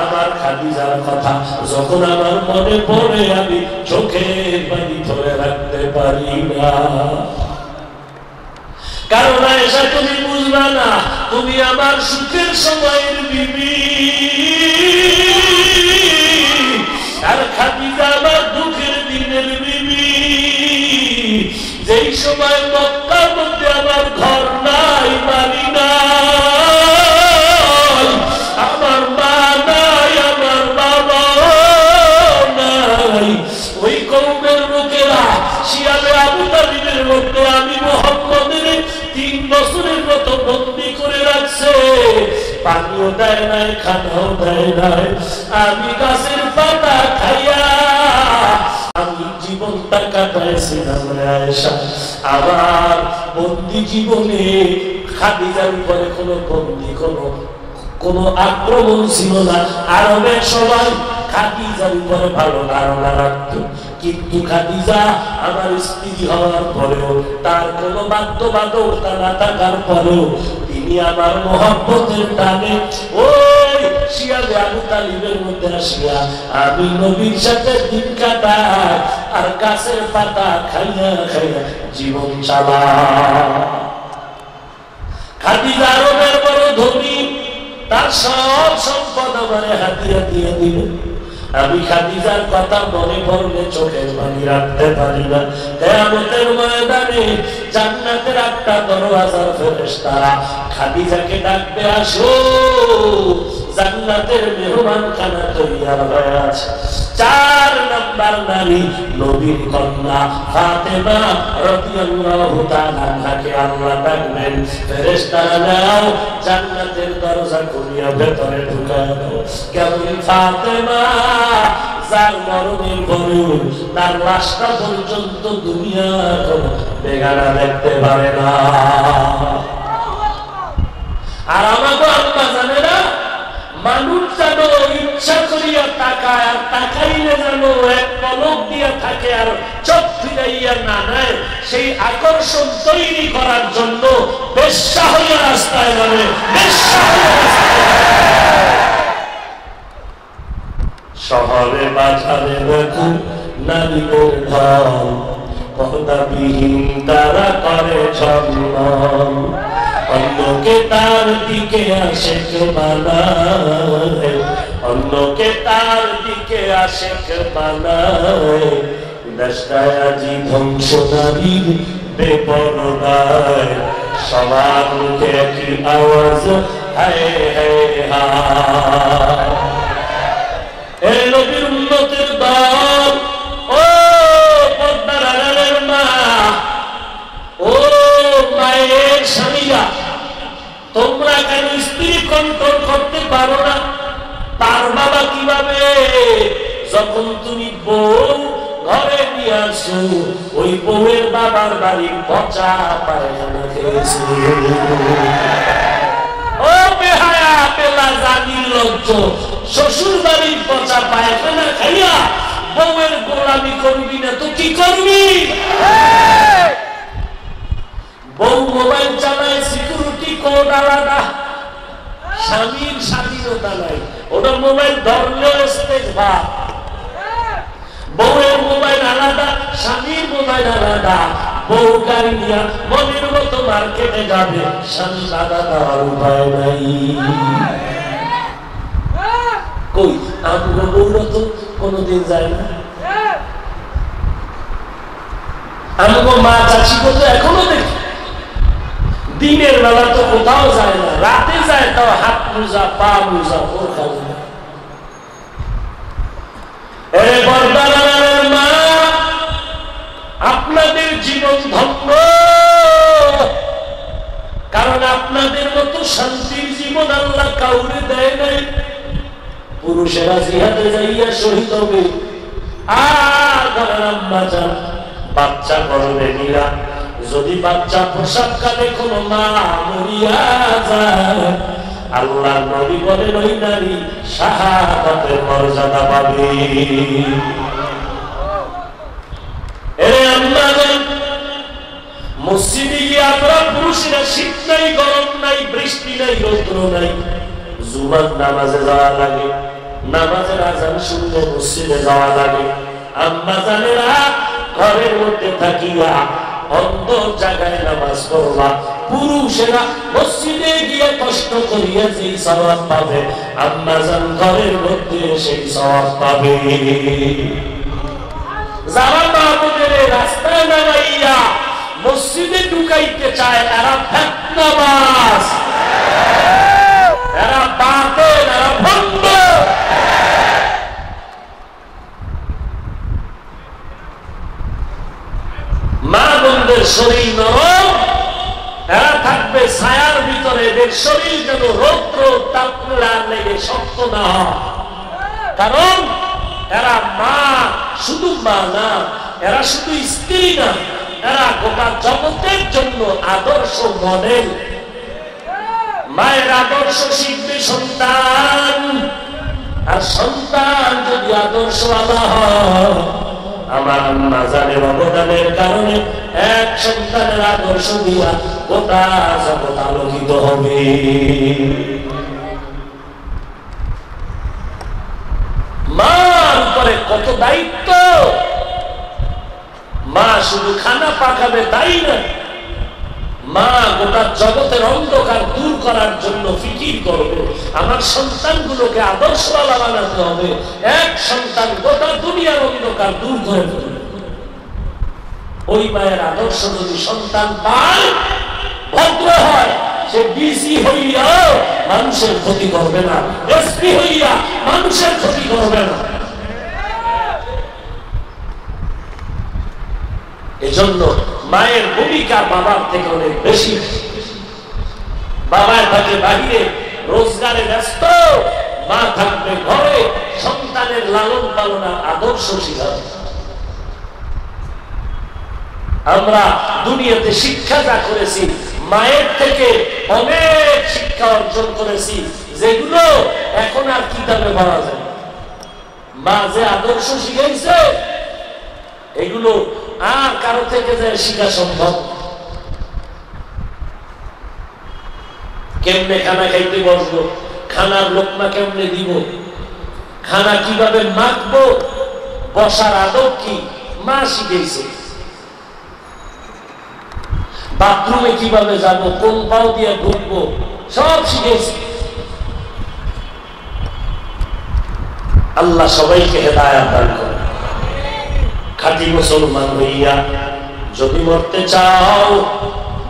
আমার খাদিজার কথা যখন আমার মনে পড়ে আমি চোখের পানি ধরে রাখতে পারি না। কারণ আয়েশা তুমি বুঝবা না, তুমি আমার সুখের সময়ের বিবি, আর খাদিজা আমার দুঃখের দিনের বিবি। যেই সময় মক্কার মধ্যে আমার ঘর নাই, বাড়ি নাই, আমার মা নাই, আমার বাবা নাই, ওই কওমের লোকেরা শিয়ালে আবু তালিবের মধ্যে আমি মুহাম্মদের 3 বছরের মতো বন্দী করে রাখছে। পানিও দেয় নাই, খানাও দেয় নাই, আমি গাছের পাতা খাইয়া আমি জীবনটা কাটাইছিলাম। আয়েশা আমার বন্দী জীবনে খাদিজার উপরে কোনো বন্দী কোনো আক্রমণ ছিল না। আরবের সবাই খাদিজার উপরে ভালো ধারণা রাখত, কিন্তু খাদিজা আমার স্ত্রী হওয়ার পরেও, তার কোনো বাধ্যবাধকতা না থাকার পরেও তিনি আমার মহব্বতের টানে ওই শিয়ালে আবু তালিবের মধ্যে আসিয়া আমি নবীর সাথে দিন কাটাই, আর গাছের পাতা খাইয়া খাইয়া জীবন চালা। খাদিজা আরবের বড় ধনী, তার সব সম্পদ আমার হাতিয়া দিয়ে দিল। আমি খাদিজার কথা মনে পড়লে চোখের পানি রাখতে পারি না। কিয়ামতের ময়দানে জান্নাতের 8টা দরওয়াজার ফেরেশতারা খাদিজাকে ডাকবে, আসো জান্নাতের মেহমানখানা তৈয়ার হয়ে আছে। 4 নাম্বার নারী নবীর কন্যা ফাতেমা রাদিয়াল্লাহু তাআলা আনহাকে আল্লাহ ডাকবেন, ফেরেশতারা নাও জান্নাতের দরজা খুলিয়া ভেতরে ঢুকায় দাও। কেমন ফাতেমা যার মরণের পরেও তার লাশটা পর্যন্ত দুনিয়া কোনো বেগানা দেখতে পারে না। আর আমাকে আল্লাহ জানে না, মানুষ যেন ইচ্ছা করিয়া তাকায়, আর তাকাইলে যেন এক পলক দিয়া থাকে আর চোখ ফিরাইয়া না নেয়, সেই আকর্ষণ তৈরি করার জন্য বেশ্যা হইয়া রাস্তায় মানে শহরে বাজারে দেখো নারীদের ঢল, পর্দাবিহীন তারা করে চলন, অন্যকে তার দিকে আশেক বানায়, অন্যকে তার দিকে আশেক বানায়। দেশটায় আজি ধ্বংস নারীর বেপরদায়, সবার মুখে একই আওয়াজ, হায় হায় হায়। এ নবীর উম্মতের দল, ও পর্দার আড়ালের মা, ও মায়ের স্বামীরা, তোমরা কেন স্ত্রী কন্ট্রোল করতে পারো না? তার বাবা কিভাবে? যখন তুমি বউ ঘরে নিয়ে আসো, ওই বউয়ের বাবার বাড়ির পচা পায়খানা খেয়েছে। ও বেহায়া পেলা জানির লজ্জ, শ্বশুর বাড়ির পচা পায়খানা খাইয়া বউয়ের গোলামি করবি না তো কি করবি? বউ মোবাইল চালায়, সিকিউরিটি কোড আলাদা, স্বামীর স্বাধীনতা নাই, ওটা মোবাইল ধরলেও ইস্তেগফার। বউয়ের মোবাইল আলাদা, স্বামীর মোবাইল আলাদা। বউ গাড়ি নিয়ে মনের মতো মার্কেটে যাবে, স্বামী বাধা দেওয়ার উপায় নাই। কই আমরা বউরা তো কোনোদিন যায় না, আমাকে মা চাচি তো এখনো দেখি। দিনের বেলা তো কোথাও যায় না, রাতে যায় তাও হাত মোজা পা মোজা ওর খাবে না। মা আপনাদের জীবন ধন্য, কারণ আপনাদের মতো শান্তির জীবন আল্লাহ কাউরে দেয় নাই। পুরুষেরা জিহাদে যাইয়া শহীদ হবে, আর ঘরের আম্মা যান বাচ্চা করবে নিরা, যদি বাচ্চা প্রসবকালে কোনো মা মরিয়া যায়, আল্লাহ নবী বলেন ওই নারী শাহাদাতের মর্যাদা পাবে। মসজিদে গিয়ে আমরা পুরুষেরা শীত নাই, গরম নাই, বৃষ্টি নাই, রৌদ্র নাই, জুমার নামাজে যাওয়া লাগে, নামাজের আজান শুনলে মসজিদে যাওয়া লাগে। আম্মা জানেরা ঘরের মধ্যে থাকিয়া অন্ধ জায়গায় নামাজ পড়বা, পুরুষেরা মসজিদে গিয়ে কষ্ট করিয়া যেই সওয়াব পাবে, আম্মা জান ঘরের মধ্যে সেই সওয়াব পাবে। যারা মাহবুবের রাস্তায় নামাইয়া মসজিদে ঢুকাইতে চায়, এরা ফেতনাবাজ, এরা বাতিল, এরা ভণ্ড। মা বোনদের শরীর নরম, এরা থাকবে ছায়ার ভিতরে, এদের শরীর যেন রৌদ্র তাপমাত্রা লেগে শক্ত না হয়। কারণ এরা মা, শুধু মা না, এরা শুধু স্ত্রী না, এরা গোটা জগতের জন্য আদর্শ মডেল। মায়ের আদর্শ শিখবে সন্তান, আর সন্তান যদি আদর্শ আলা হয়, আমার আম্মা জানের অবদানের কারণে এক সন্তানের আদর্শ দিয়া গোটা জগৎ আলোকিত হবে। মার উপরে কত দায়িত্ব। মা শুধু খানা পাকাবে তাই না, মা গোটা জগতের অন্ধকার দূর করার জন্য ফিকির করবে। আমার সন্তানগুলোকে আদর্শওয়ালা বানাতে হবে। এক সন্তান গোটা দুনিয়ার অন্ধকার দূর করে ফেলবে। ওই মায়ের আদর্শ যদি সন্তান পায়, ভদ্র হয়, সে ডিসি হইয়া মানুষের ক্ষতি করবে না, এসপি হইয়া মানুষের ক্ষতি করবে না। এজন্য মায়ের ভূমিকা বাবার থেকে অনেক বেশি। বাবা থাকে বাহিরে রোজগারে ব্যস্ত, মা থাকবে ঘরে সন্তানের লালন পালনার আদর্শ শিখাবে। আমরা দুনিয়াতে শিক্ষা যা করেছি, মায়ের থেকে অনেক শিক্ষা অর্জন করেছি, যেগুলো এখন আর কিতাবে পাওয়া যায়। মা যে আদর্শ শিখাইছে, এগুলো আর কারো থেকে যে শিখা সম্ভব। কেমনে খানা খাইতে বসবো, খানার লোকমা কেমনে দিব, খানা কিভাবে মাখবো, বসার আদব কি, মা শিখেছে। বাথরুমে কিভাবে যাবো, কোন পাও দিয়ে ঢুকবো, সব শিখেছে। আল্লাহ সবাইকে হেদায়েত দান করে। খাঁটি মুসলমান হইয়া যদি মরতে চাও,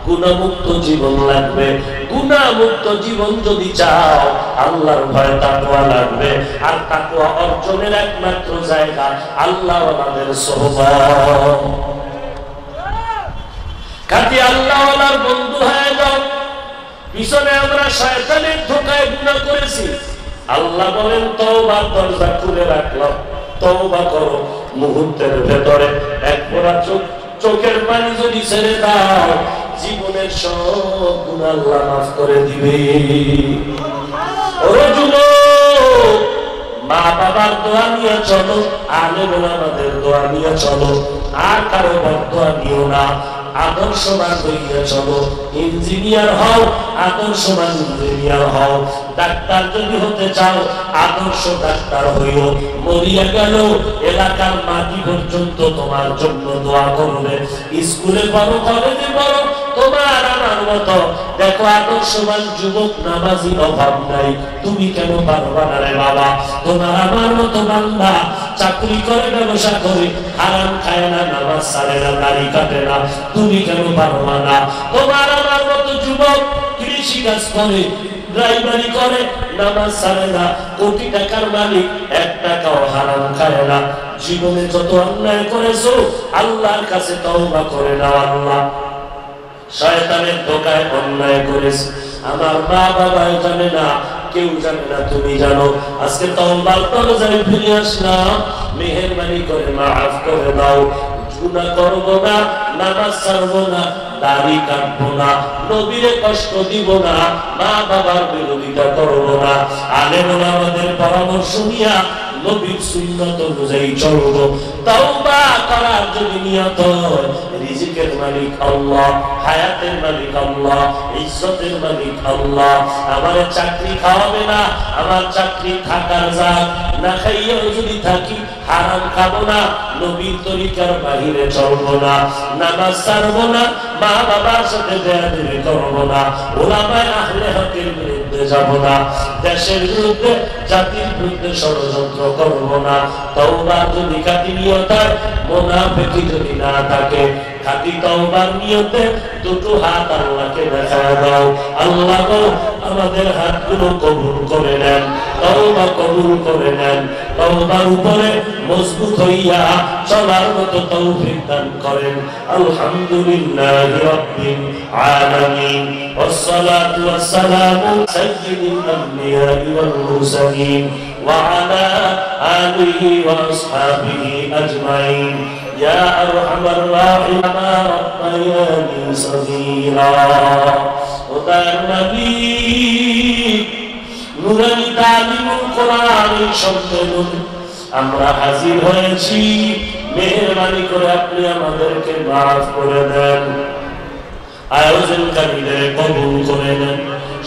গুনাহমুক্ত জীবন লাগবে। গুনাহমুক্ত জীবন যদি চাও, আল্লাহর ভয় তাকওয়া লাগবে। আর তাকওয়া অর্জনের একমাত্র জায়গা আল্লাহওয়ালাদের সোহবত। খাঁটি আল্লাহওয়ালার বন্ধু হয়ে যাও। পিছনে আমরা শয়তানের ধোঁকায় গুনাহ করেছি, আল্লাহ বলেন তওবার দরজা খুলে রাখলাম, তওবা করো। মুহূর্তের ভেতরে এক ফোঁটা চোখের পানি যদি ছেড়ে দাও, জীবনের সব গুনাহ আল্লাহ মাফ করে দিবে। ওরে যুবক, মা বাবার দোয়া নিয়ে চলো, আলেম ওলামাদের দোয়া নিয়ে চলো, আর কারো বদদোয়া নিও না। আদর্শবান হইয়া চলো। ইঞ্জিনিয়ার হও, আদর্শবান ইঞ্জিনিয়ার হও। ডাক্তার যদি হতে চাও, আদর্শ ডাক্তার হইও। মরিয়া গেল এলাকার মাটি পর্যন্ত তোমার জন্য দোয়া করবে। স্কুলে পড়ো, কলেজে পড়ো, তোমার আমার মতো দেখো আদর্শবান যুবক নামাজি অভাব নাই। তুমি কেন পারবা না রে বাবা? তোমার আমার মতো বান্দা চাকরি করে, ব্যবসা করে, হারাম খায় না, নামাজ ছাড়ে না, দাড়ি কাটে না, তুমি কেন পারবা না? তোমার আমার মতো যুবক কৃষি কাজ করে, ড্রাইভারি করে, নামাজ ছাড়ে না, কোটি টাকার মালিক, এক টাকাও হারাম খায় না। জীবনে যত অন্যায় করেছো, আল্লাহর কাছে তওবা করে নাও। আল্লাহ, শয়তানের ধোঁকায় অন্যায় করেছে, আমার মা বাবা জানে না, কেউ জানে না, তুমি জানো। আজকে তওবার দরজায় ফিরে আসলাম, মেহেরবানি করে মাফ করে দাও। গুনাহ করব না, নামাজ ছাড়ব না, দাড়ি কাটবো না, নবীরে কষ্ট দিব না, মা বাবার বিরোধিতা করব না, আলেম ওলামাদের পরামর্শ নিয়া নবীর সুন্নাত অনুযায়ী চলব। তাওবা করার যদি নিয়ত হয়, রিজিকের মালিক আল্লাহ, হায়াতের মালিক আল্লাহ, ইজ্জতের মালিক আল্লাহ। আমার চাকরি খাওয়াবে না, আমার চাকরি থাকার যাক, না খাইয়েও যদি থাকি হারাম খাবো না, নবীর তরিকার বাহিরে চলবো না, নামাজ ছাড়বো না, মা বাবার সাথে বেয়াদবি করবো না, ওলামায়ে আহলে হকের বিরুদ্ধে যাব না, দেশের বিরুদ্ধে জাতির বিরুদ্ধে ষড়যন্ত্র করবো না। তওবা যদি খাঁটি নিয়ত হয়, মুনাফিকি যদি না থাকে, খাঁটি তওবার নিয়তে দুটো হাত আল্লাহকে দেখা দাও। আল্লাহ গো আমাদের হাতগুলো কবুল করে নেন, তওবা কবুল করে নেন, তওবার উপরে মজবুত হইয়া চলার মতো তৌফিক দান করেন। আলহামদুলিল্লাহি রাব্বিল আলামিন, ওয়াসসালাতু ওয়াসসালামু সাইয়্যিদিল আমবিয়া ওয়াল মুরসালিন ওয়া আলা আলিহি ওয়া আসহাবিহি আজমাইন। ইয়া আরহামার রাহিমিন, রব্বায়ানি সগীরা। ওদার নবী নুরানি তালিমুল কোরআনের সম্মেলন আমরা হাজির হয়েছি। মেহেরবানি করে আপনি আমাদেরকে মাফ করে দেন, আয়োজনকারীদের কবুল করে নেন,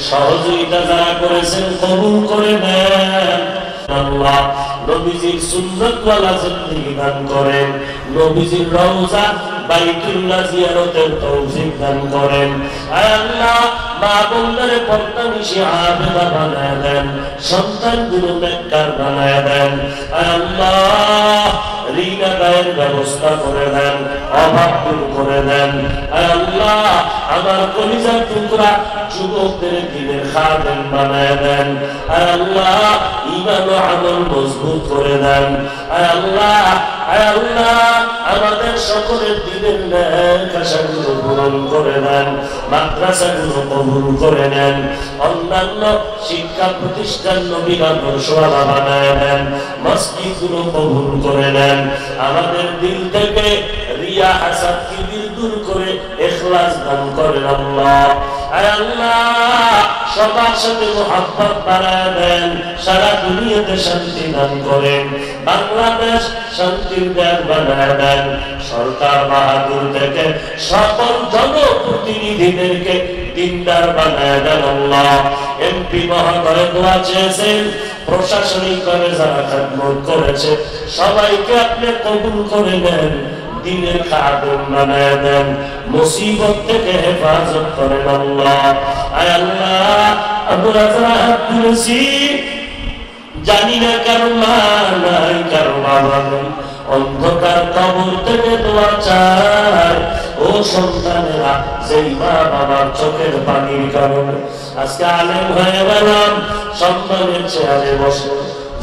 সহযোগিতা যারা করেছেন কবুল করে নেন। আল্লাহ নবীজির সুন্নাতওয়ালা জিন্দেগি দান করেন, নবীজির রওজা বাইতুল্লাহ জিয়ারতের তৌফিক দান করেন। আয় আল্লাহ মা বোনদের পর্দানিশি আবেদা বানায় দেন, সন্তানগুলো নেককার বানায় দেন। আয় আল্লাহ ঋণ আদায়ের ব্যবস্থা করে দেন, অভাব দূর করে দেন। আয় আল্লাহ আমার কলিজার টুকরা যুবকদের দিনের খাদেম বানায় দেন। আয় আল্লাহ ঈমান ও আমল মজবুত করে দেন। আয় আল্লাহ, আয় আল্লাহ আমাদের সকলের দিনের নেক আশাগুলো পূরণ করে দেন, মাদ্রাসাগুলো কবুল করে নেন, অন্যান্য শিক্ষা প্রতিষ্ঠান নবীর আদর্শওয়ালা বানায় দেন, মসজিদগুলো কবুল করে নেন। আমাদের দিল থেকে রিয়া হাসাদ কিবির দূর করে ইখলাস দান করেন আল্লাহ। আয় আল্লাহ সবার সাথে মুহাব্বত বাড়ায় দেন, সারা দুনিয়াতে শান্তি দান করেন, বাংলাদেশ শান্তির দেশ বানায় দেন। সরকার বাহাদুর থেকে সকল জনপ্রতিনিধিদেরকে দিনদার বানায় দেন আল্লাহ। এমপি মহোদয় দোয়া চেয়েছেন, প্রশাসনিকভাবে যারা খেদমত করেছে সবাইকে আপনি কবুল করে নেন, দিনের খাদেম বানায় দেন, মুসিবত থেকে হেফাজত করেন আল্লাহ। আয় আল্লাহ আমরা যারা হাত তুলেছি জানি না কারো মা নাই, কারো বাবা নাই, অন্ধকার কবর থেকে দোয়া চাই। ও সন্তানেরা, যেই মা বাবার চোখের পানির কারণে আজকে আলেম হয়ে গেলাম, সম্মানের চেয়ারে বসে,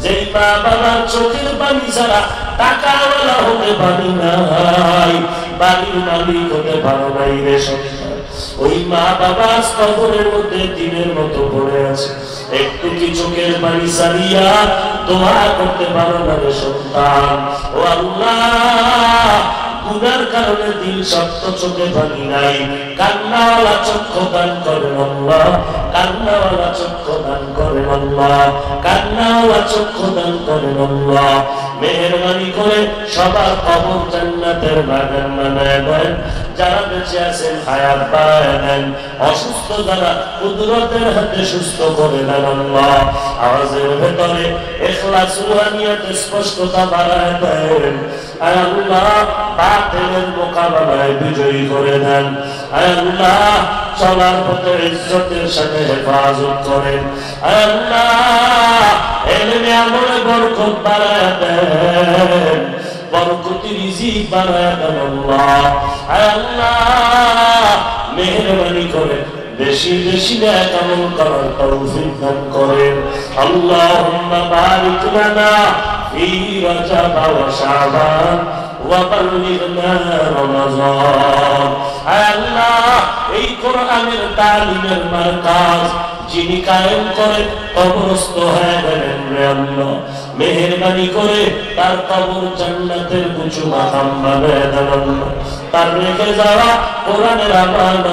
যেই মা বাবার চোখের পানি ছাড়া টাকাওয়ালা হতে পারি নাই, বাড়ির মালিক হতে পারো নাই রে সন্তান, ওই মা বাবা কবরের মধ্যে দিনের মতো পড়ে আছে, একটু কি চোখের পানি ছাড়িয়া দোয়া করতে পারো না রে সন্তান। ও আল্লাহ গুনার কারণে দিল শক্ত, চোখে পানি নাই, কান্নাওয়ালা চক্ষু দান করেন আল্লাহ, কান্নাওয়ালা চক্ষু দান করেন আল্লাহ, কান্নাওয়ালা চক্ষু দান করেন আল্লাহ। মেহেরবানি করে সবার কবর জান্নাতের বাগান বানায় দেন, যারা বেঁচে আছেন হায়াত বাড়ায় দেন, অসুস্থ যারা কুদরতের হাতে সুস্থ করে দেন আল্লাহ। আওয়াজের ভেতরে ইখলাস রুহানিয়াত স্পষ্টতা বাড়ায় দেন। আয় আল্লাহ বাতিলের মোকাবেলায় বিজয়ী করে দেন। আয় আল্লাহ চলার পথে ইজ্জতের সাথে হেফাজত করেন। আয় আল্লাহ এলমে আমলে বরকত বাড়ায় দেন, বরকতি রিজিক বাড়ায় দেন আল্লাহ। আয় আল্লাহ মেহেরবানি করে বেশি বেশি নেক আমল করার তৌফিক দান করেন। আল্লাহুম্মা বারিক লানা ফি রজব ওয়া শাবান ওয়া বাল্লিগনা রমাযান। আয় আল্লাহ এই কোরআনের তালিমের মারকাজ যিনি কায়েম করে কবরস্থ হয়ে গেলেন রে আল্লাহ, মেহেরবানি করে তার কবর জান্নাতের উঁচু মাকাম বানায় দেন আল্লাহ। তার রেখে যাওয়া কোরআনের আমানত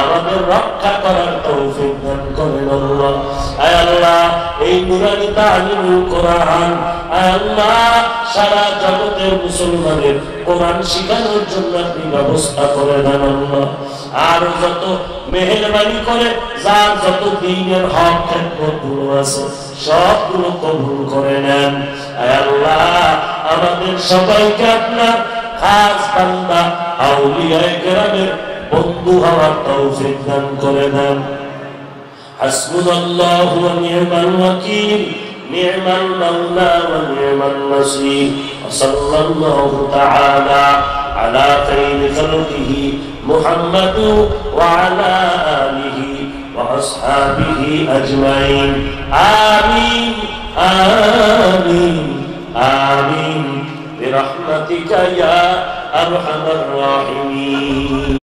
আমাদের রক্ষা করার তৌফিক দান করেন আল্লাহ। আয় আল্লাহ, এই নুরানি তালিমুল কোরআন আয় আল্লাহ সারা জগতের মুসলমানের কোরআন শিখানোর জন্য আপনি ব্যবস্থা করে দেন আল্লাহ। আর যত মেহেরবানি করে যার যত দ্বীনের হক খেদমতগুলো আছে সবগুলো কবুল করে নেন। আয় আল্লাহ, আমাদের সবাইকে আপনার খাস বান্দা আউলিয়ায়ে কেরামের বন্ধু হওয়ার তৌফিক দান করে দেন। হাসবুনাল্লাহু ওয়া নি'মাল ওয়াকিল, নি'মাল মাওলা ওয়া নি'মান নাসীর। সাল্লাল্লাহু তাআলা আলা খায়রি খালকিহি মুহাম্মাদ ওয়া আলা আলিহি ওয়া আসহাবিহি আজমাইন। আমিন আমিন আমিন বিরহমাতিকা ইয়া আরহামার রাহিমিন।